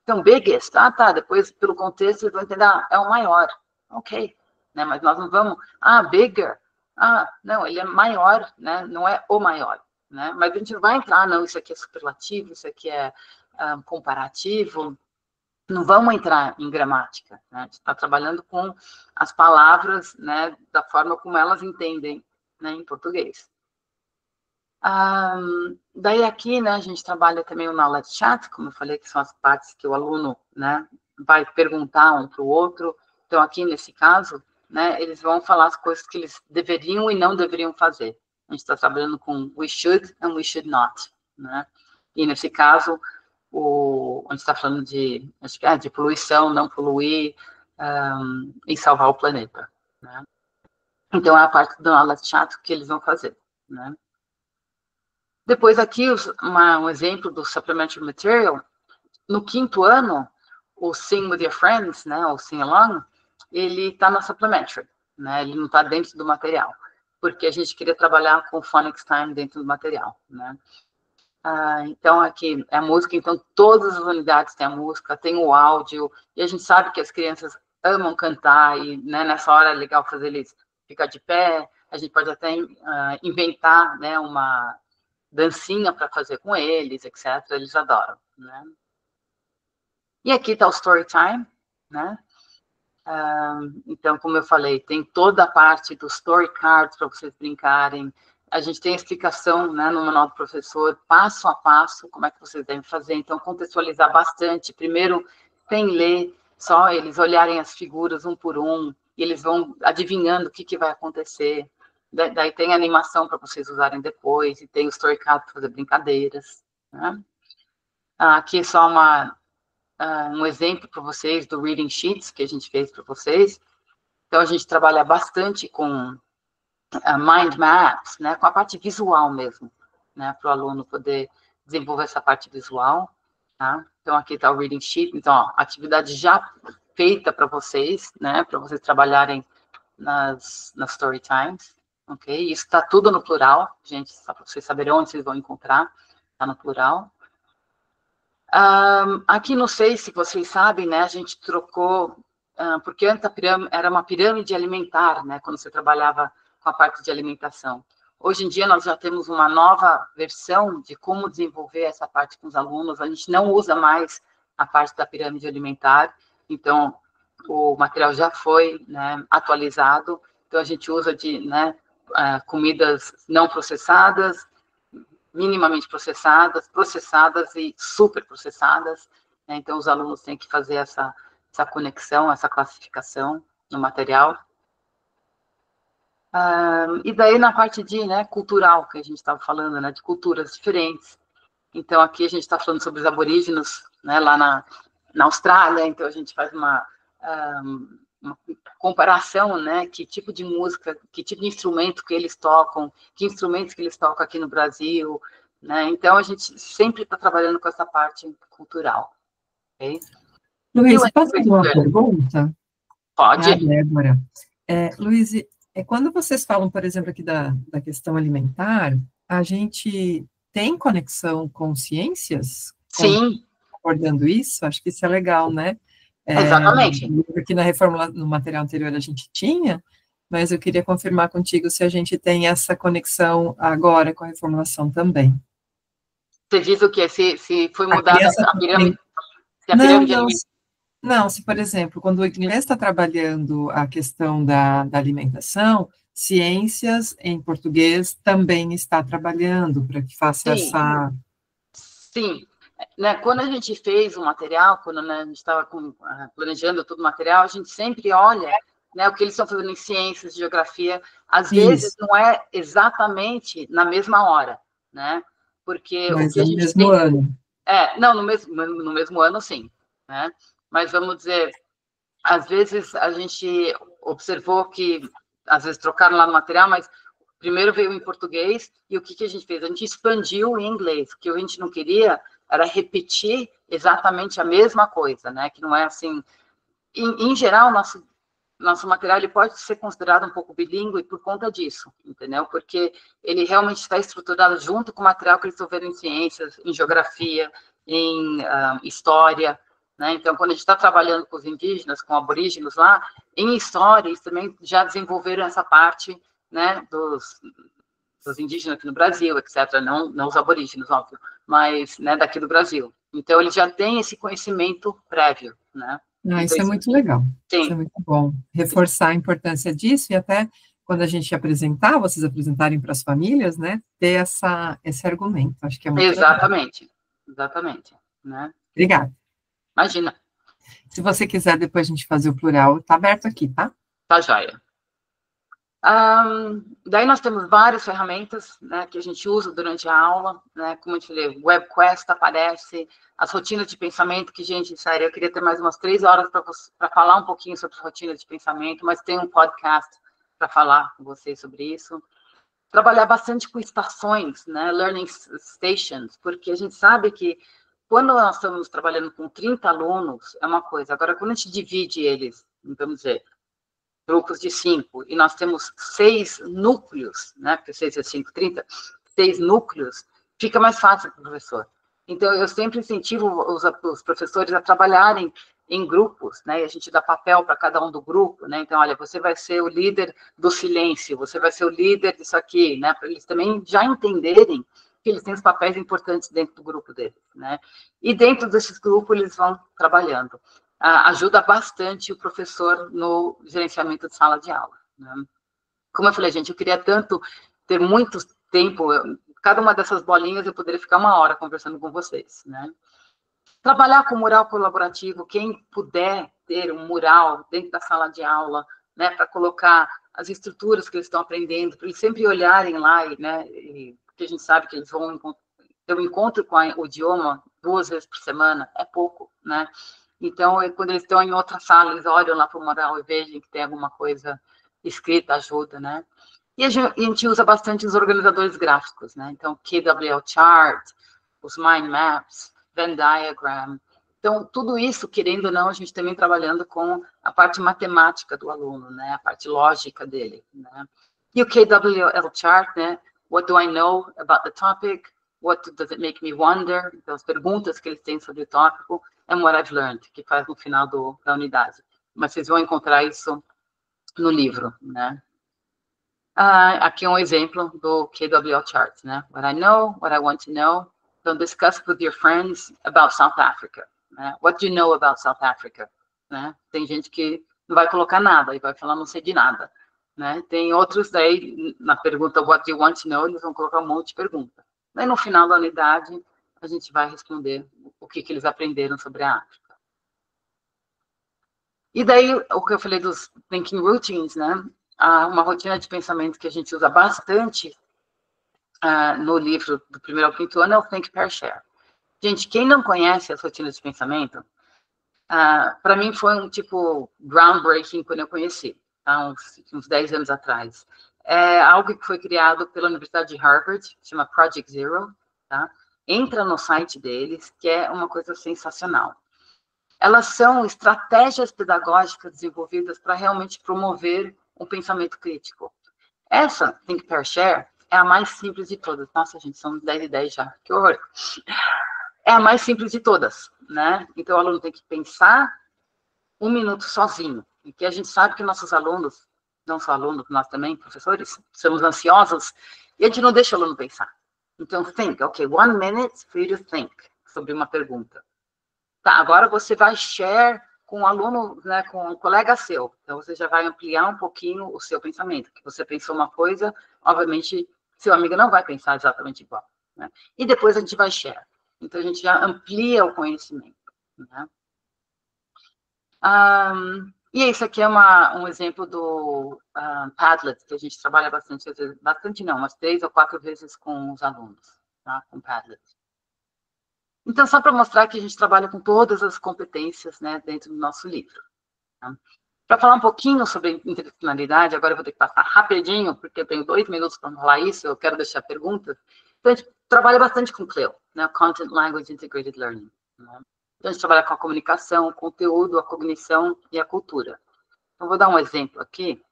Então, biggest, tá, depois, pelo contexto, eles vão entender, é o maior, ok, né, mas nós não vamos, bigger, não, ele é maior, né, não é o maior, né, mas a gente não vai entrar, não, isso aqui é superlativo, isso aqui é comparativo, não vamos entrar em gramática, né? A gente está trabalhando com as palavras, né, da forma como elas entendem, né, em português. Daí aqui, né, a gente trabalha também o Knowledge Chat, como eu falei, que são as partes que o aluno, né, vai perguntar um para o outro. Então, aqui nesse caso, né, eles vão falar as coisas que eles deveriam e não deveriam fazer. A gente está trabalhando com we should and we should not, né? E nesse caso, a gente está falando de poluição, não poluir, e salvar o planeta, né? Então, é a parte do Knowledge Chat que eles vão fazer, né? Depois aqui, um exemplo do Supplementary Material. No 5º ano, o Sing with Your Friends, né, o Sing Along, ele está na Supplementary, né, ele não está dentro do material, porque a gente queria trabalhar com Phonics Time dentro do material, né. Então, aqui é a música, então todas as unidades têm a música, tem o áudio, e a gente sabe que as crianças amam cantar, e, né, nessa hora é legal fazer eles ficar de pé, a gente pode até inventar, né, uma dancinha para fazer com eles, etc. Eles adoram, né? E aqui está o Story Time, né? Então, como eu falei, tem toda a parte do Story Cards para vocês brincarem. A gente tem a explicação, né, no manual do professor, passo a passo, como é que vocês devem fazer. Então, contextualizar bastante. Primeiro, sem ler, só eles olharem as figuras um por um, e eles vão adivinhando o que vai acontecer. Daí tem a animação para vocês usarem depois, e tem o Story Card para fazer brincadeiras, né? Aqui é só um exemplo para vocês do Reading Sheets que a gente fez para vocês. Então, a gente trabalha bastante com mind maps, né, com a parte visual mesmo, né, para o aluno poder desenvolver essa parte visual, tá? Então, aqui está o Reading Sheet. Então, ó, atividade já feita para vocês, né, para vocês trabalharem nas Story Times. Ok? Isso está tudo no plural, gente, só para vocês saberem onde vocês vão encontrar, está no plural. Aqui, não sei se vocês sabem, né, a gente trocou, porque antes era uma pirâmide alimentar, né, quando você trabalhava com a parte de alimentação. Hoje em dia, nós já temos uma nova versão de como desenvolver essa parte com os alunos, a gente não usa mais a parte da pirâmide alimentar, então, o material já foi, né, atualizado, então a gente usa né, comidas não processadas, minimamente processadas, processadas e super processadas, né? Então os alunos têm que fazer essa conexão, essa classificação no material. E daí na parte de, né, cultural, que a gente estava falando, né, de culturas diferentes. Então aqui a gente está falando sobre os aborígenos, né, lá na Austrália, então a gente faz uma comparação, né, que tipo de música, que tipo de instrumento que eles tocam, que instrumentos que eles tocam aqui no Brasil, né, então a gente sempre está trabalhando com essa parte cultural. Okay? Luiz, posso fazer uma pergunta? Pode. Débora. Luiz, quando vocês falam, por exemplo, aqui da questão alimentar, a gente tem conexão com ciências? Sim. Abordando isso? Acho que isso é legal, né? Exatamente. Aqui na reforma, no material anterior a gente tinha, mas eu queria confirmar contigo se a gente tem essa conexão agora com a reformulação também. Você diz o quê? Se foi mudada a pirâmide? Não, se, por exemplo, quando o inglês está trabalhando a questão da alimentação, ciências em português também está trabalhando para que faça essa... Sim. Né, quando a gente fez o material, quando, né, a gente estava planejando todo o material, a gente sempre olha, né, o que eles estão fazendo em ciências, geografia, às vezes não é exatamente na mesma hora, né? Porque mas o que a gente no mesmo ano. Não, no mesmo ano, sim, né? Mas vamos dizer, às vezes a gente observou que, às vezes trocaram lá no material, mas primeiro veio em português, e o que a gente fez? A gente expandiu em inglês, o que a gente não queria era repetir exatamente a mesma coisa, né? Que não é assim... Em geral, nosso material ele pode ser considerado um pouco bilíngue por conta disso, entendeu? Porque ele realmente está estruturado junto com o material que eles estão vendo em ciências, em geografia, em história, né? Então, quando a gente está trabalhando com os indígenas, com aborígenos lá, em história, eles também já desenvolveram essa parte, né, dos indígenas aqui no Brasil, etc. Não os aborígenos, óbvio, mas, né, daqui do Brasil. Então, eles já têm esse conhecimento prévio, né? Isso é muito legal. Sim. Isso é muito bom. Reforçar a importância disso e até quando a gente apresentar, vocês apresentarem para as famílias, né, ter esse argumento. Acho que é muito Exatamente. legal. Exatamente. Né? Obrigada. Imagina. Se você quiser depois a gente fazer o plural, está aberto aqui, tá? Tá joia. Daí nós temos várias ferramentas, né, que a gente usa durante a aula, né, como eu te falei, WebQuest aparece, as rotinas de pensamento, que, gente, sério, eu queria ter mais umas 3 horas para falar um pouquinho sobre rotinas de pensamento, mas tem um podcast para falar com vocês sobre isso. Trabalhar bastante com estações, né, learning stations, porque a gente sabe que quando nós estamos trabalhando com 30 alunos, é uma coisa, agora quando a gente divide eles, vamos dizer, grupos de 5, e nós temos 6 núcleos, né, porque 6 é 5, 30, 6 núcleos, fica mais fácil para o professor. Então, eu sempre incentivo os professores a trabalharem em grupos, né, e a gente dá papel para cada um do grupo, né, então, olha, você vai ser o líder do silêncio, você vai ser o líder disso aqui, né, para eles também já entenderem que eles têm os papéis importantes dentro do grupo deles, né, e dentro desses grupos eles vão trabalhando. Ajuda bastante o professor no gerenciamento de sala de aula, né? Como eu falei, gente, eu queria tanto ter muito tempo, cada uma dessas bolinhas eu poderia ficar 1 hora conversando com vocês, né? Trabalhar com mural colaborativo, quem puder ter um mural dentro da sala de aula, né, para colocar as estruturas que eles estão aprendendo, para eles sempre olharem lá, né, porque a gente sabe que eles vão ter um encontro com o idioma 2 vezes por semana, é pouco, né? Então, quando eles estão em outra sala, eles olham lá para o mural e veem que tem alguma coisa escrita, ajuda, né? E a gente usa bastante os organizadores gráficos, né? Então, KWL Chart, os Mind Maps, Venn Diagram. Então, tudo isso, querendo ou não, a gente também trabalhando com a parte matemática do aluno, né? A parte lógica dele, né? E o KWL Chart, né? What do I know about the topic? What does it make me wonder? Então, as perguntas que eles têm sobre o tópico, and what I've learned, que faz no final da unidade. Mas vocês vão encontrar isso no livro, né? Aqui um exemplo do KWL Chart, né? What I know, what I want to know. Então, discuss with your friends about South Africa. Né? What do you know about South Africa? Né? Tem gente que não vai colocar nada e vai falar não sei de nada. Né? Tem outros daí, na pergunta what do you want to know, eles vão colocar um monte de pergunta. Daí, no final da unidade, a gente vai responder o que eles aprenderam sobre a África. E daí, o que eu falei dos thinking routines, né? Uma rotina de pensamento que a gente usa bastante no livro do 1º ao 5º ano é o Think, Pair, Share. Gente, quem não conhece as rotinas de pensamento, para mim foi um tipo groundbreaking quando eu conheci, uns 10 anos atrás. É algo que foi criado pela Universidade de Harvard, chama Project Zero, tá? Entra no site deles, que é uma coisa sensacional. Elas são estratégias pedagógicas desenvolvidas para realmente promover um pensamento crítico. Essa, Think, Pair, Share, é a mais simples de todas. Nossa, gente, são 10 e 10 já, que horror. É a mais simples de todas, né? Então, o aluno tem que pensar 1 minuto sozinho. E que a gente sabe que nossos alunos, não só alunos, nós também, professores, somos ansiosos, e a gente não deixa o aluno pensar. Então, think, ok, 1 minute for you to think, sobre uma pergunta. Tá, agora você vai share com um aluno, né, com um colega seu. Então, você já vai ampliar um pouquinho o seu pensamento. Que você pensou uma coisa, obviamente, seu amigo não vai pensar exatamente igual. Né? E depois a gente vai share. Então, a gente já amplia o conhecimento. Né? E esse aqui é um exemplo do Padlet, que a gente trabalha bastante, umas 3 ou 4 vezes com os alunos, tá? Com Padlet. Então, só para mostrar que a gente trabalha com todas as competências, né, dentro do nosso livro. Tá? Para falar um pouquinho sobre interdisciplinaridade, agora eu vou ter que passar rapidinho, porque eu tenho 2 minutos para falar isso, eu quero deixar perguntas. Então, a gente trabalha bastante com CLIL, né, Content Language Integrated Learning. Né? Então, a gente trabalha com a comunicação, o conteúdo, a cognição e a cultura. Então, vou dar um exemplo aqui.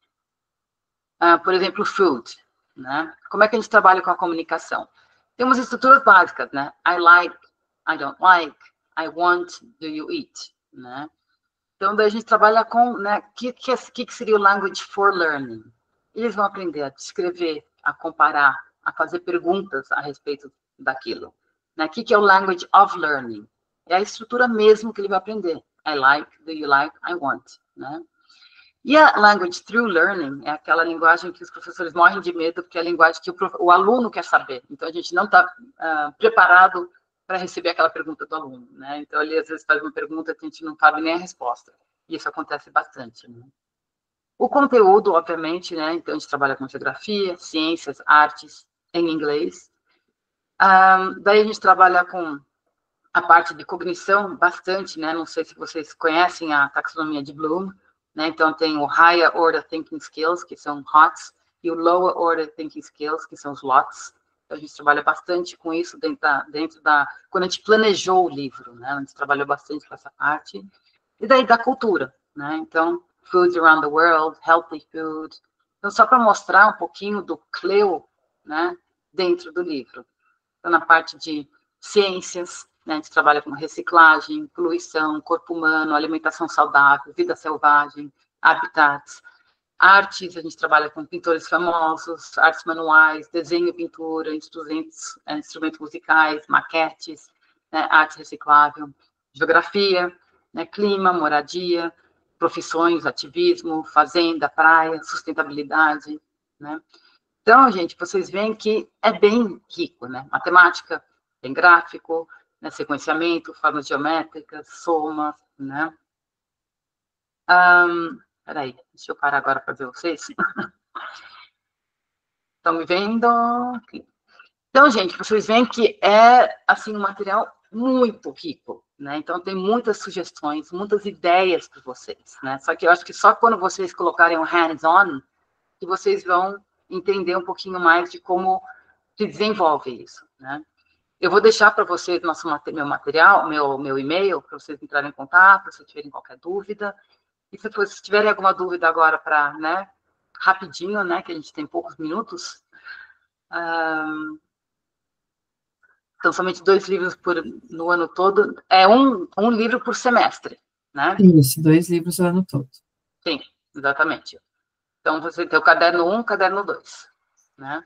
Por exemplo, food. Né? Como é que a gente trabalha com a comunicação? Temos estruturas básicas, né? I like, I don't like, I want, do you eat, né? Então, daí a gente trabalha com, né, que seria o language for learning? Eles vão aprender a descrever, a comparar, a fazer perguntas a respeito daquilo. Né? O que é o language of learning? É a estrutura mesmo que ele vai aprender. I like, do you like, I want, né? E a language through learning é aquela linguagem que os professores morrem de medo, porque é a linguagem que o aluno quer saber. Então, a gente não está preparado para receber aquela pergunta do aluno, né? Então, ele às vezes faz uma pergunta que a gente não sabe nem a resposta. E isso acontece bastante, né? O conteúdo, obviamente, né? Então, a gente trabalha com geografia, ciências, artes, em inglês. Daí, a gente trabalha com a parte de cognição bastante, né? Não sei se vocês conhecem a taxonomia de Bloom, né? Então, tem o Higher Order Thinking Skills, que são HOTS, e o Lower Order Thinking Skills, que são os LOTS. Então, a gente trabalha bastante com isso dentro da... Quando a gente planejou o livro, né? A gente trabalhou bastante com essa parte. E daí, da cultura, né? Então, Foods Around the World, Healthy Food. Então, só para mostrar um pouquinho do CLEO, né? Dentro do livro. Então, na parte de ciências, né, a gente trabalha com reciclagem, poluição, corpo humano, alimentação saudável, vida selvagem, habitats. Artes, a gente trabalha com pintores famosos, artes manuais, desenho e pintura, instrumentos musicais, maquetes, né, arte reciclável, geografia, né, clima, moradia, profissões, ativismo, fazenda, praia, sustentabilidade, né? Então, gente, vocês veem que é bem rico, né? Matemática, tem gráfico, né? Sequenciamento, formas geométricas, somas, né? Peraí, deixa eu parar agora para ver vocês. Estão me vendo? Então, gente, vocês veem que é, assim, um material muito rico, né? Então, tem muitas sugestões, muitas ideias para vocês, né? Só que eu acho que só quando vocês colocarem o hands-on que vocês vão entender um pouquinho mais de como se desenvolve isso, né? Eu vou deixar para vocês meu material, meu e-mail, para vocês entrarem em contato, se tiverem qualquer dúvida. E se vocês tiverem alguma dúvida agora para, né, rapidinho, né, que a gente tem poucos minutos. Então, somente 2 livros no ano todo. É um livro por semestre, né? Isso, 2 livros o ano todo. Sim, exatamente. Então, você tem o caderno 1, caderno 2, né?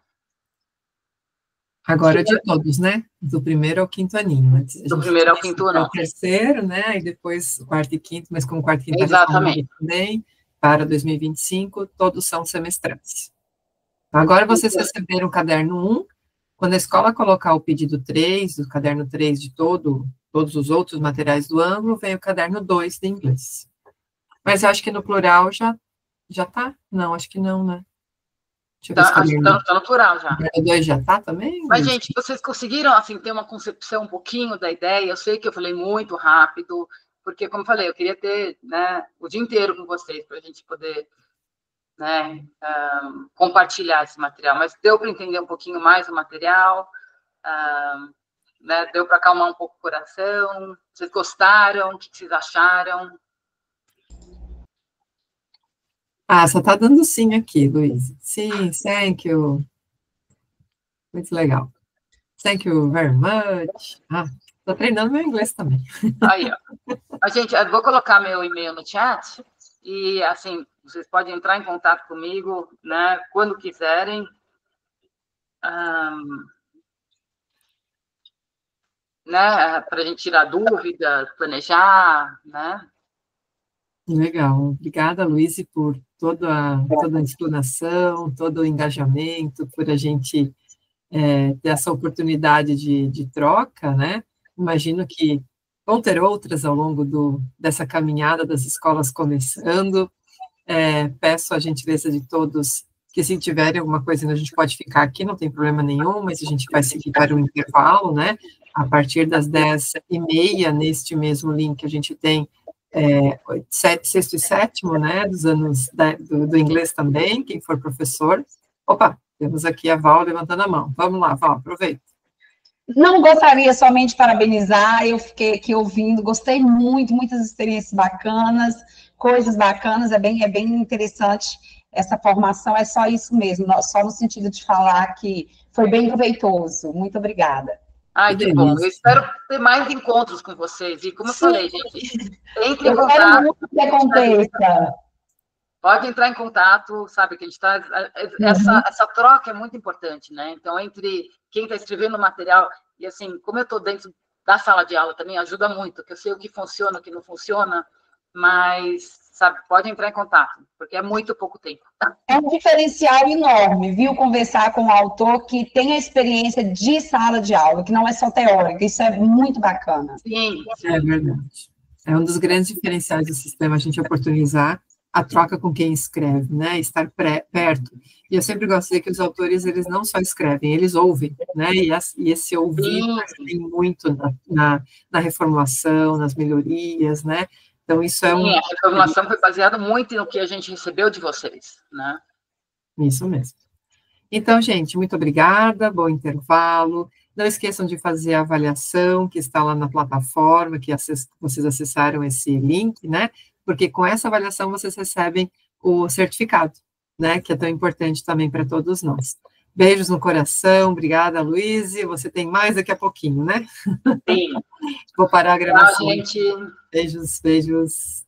Agora de todos, né? Do primeiro ao quinto aninho. Do primeiro ao quinto ano. O terceiro, né? E depois o quarto e quinto, mas como o quarto e quinto exatamente também, para 2025, todos são semestrais. Agora vocês receberam o caderno 1, quando a escola colocar o pedido 3, o caderno 3 de todos os outros materiais do ângulo, vem o caderno 2 de inglês. Mas eu acho que no plural já tá? Não, acho que não, né? Tá, acho que tá no plural já. O 2 já tá também? Mas, gente, vocês conseguiram, assim, ter uma concepção um pouquinho da ideia? Eu sei que eu falei muito rápido, porque, como eu falei, eu queria ter, né, o dia inteiro com vocês, para a gente poder, né, compartilhar esse material. Mas deu para entender um pouquinho mais o material, né, deu para acalmar um pouco o coração. Vocês gostaram? O que vocês acharam? Só tá dando sim aqui, Luiz. Sim, thank you. Muito legal. Thank you very much. Tô treinando meu inglês também. Aí, ó. Gente, eu vou colocar meu e-mail no chat e, assim, vocês podem entrar em contato comigo, né, quando quiserem. Né, para a gente tirar dúvidas, planejar, né? Legal. Obrigada, Luiz, por toda a explanação, todo o engajamento, por a gente ter essa oportunidade de troca, né? Imagino que vão ter outras ao longo dessa caminhada das escolas começando. Peço a gentileza de todos que, se tiverem alguma coisa, a gente pode ficar aqui, não tem problema nenhum, mas a gente vai seguir para o intervalo, né? A partir das 10h30, neste mesmo link, a gente tem sexto e sétimo, né, dos anos do inglês também, quem for professor. Opa, temos aqui a Val levantando a mão. Vamos lá, Val, aproveita. Não gostaria somente de parabenizar, eu fiquei aqui ouvindo, gostei muito, muitas experiências bacanas, coisas bacanas, é bem interessante essa formação, é só isso mesmo, só no sentido de falar que foi bem proveitoso. Muito obrigada. Ai, que bom. Eu espero ter mais encontros com vocês. E como eu falei, gente, entre em contato. Quero muito que aconteça. Pode entrar em contato, sabe, que a gente está... Essa troca é muito importante, né? Então, entre quem está escrevendo o material, e assim, como eu estou dentro da sala de aula também ajuda muito, que eu sei o que funciona, o que não funciona, mas, sabe, pode entrar em contato, porque é muito pouco tempo. É um diferencial enorme, viu, conversar com um autor que tem a experiência de sala de aula, que não é só teórica, isso é muito bacana. Sim. É verdade. É um dos grandes diferenciais do sistema, a gente oportunizar a troca com quem escreve, né, estar perto. E eu sempre gosto de dizer que os autores, eles não só escrevem, eles ouvem, né, e esse ouvir tem muito na reformulação, nas melhorias, né, então isso é Sim, a reformulação foi baseada muito no que a gente recebeu de vocês, né. Isso mesmo. Então, gente, muito obrigada, bom intervalo. Não esqueçam de fazer a avaliação que está lá na plataforma, que vocês acessaram esse link, né? Porque com essa avaliação vocês recebem o certificado, né? Que é tão importante também para todos nós. Beijos no coração, obrigada, Luiz. Você tem mais daqui a pouquinho, né? Sim. Vou parar a gravação. Tchau, gente. Beijos, beijos.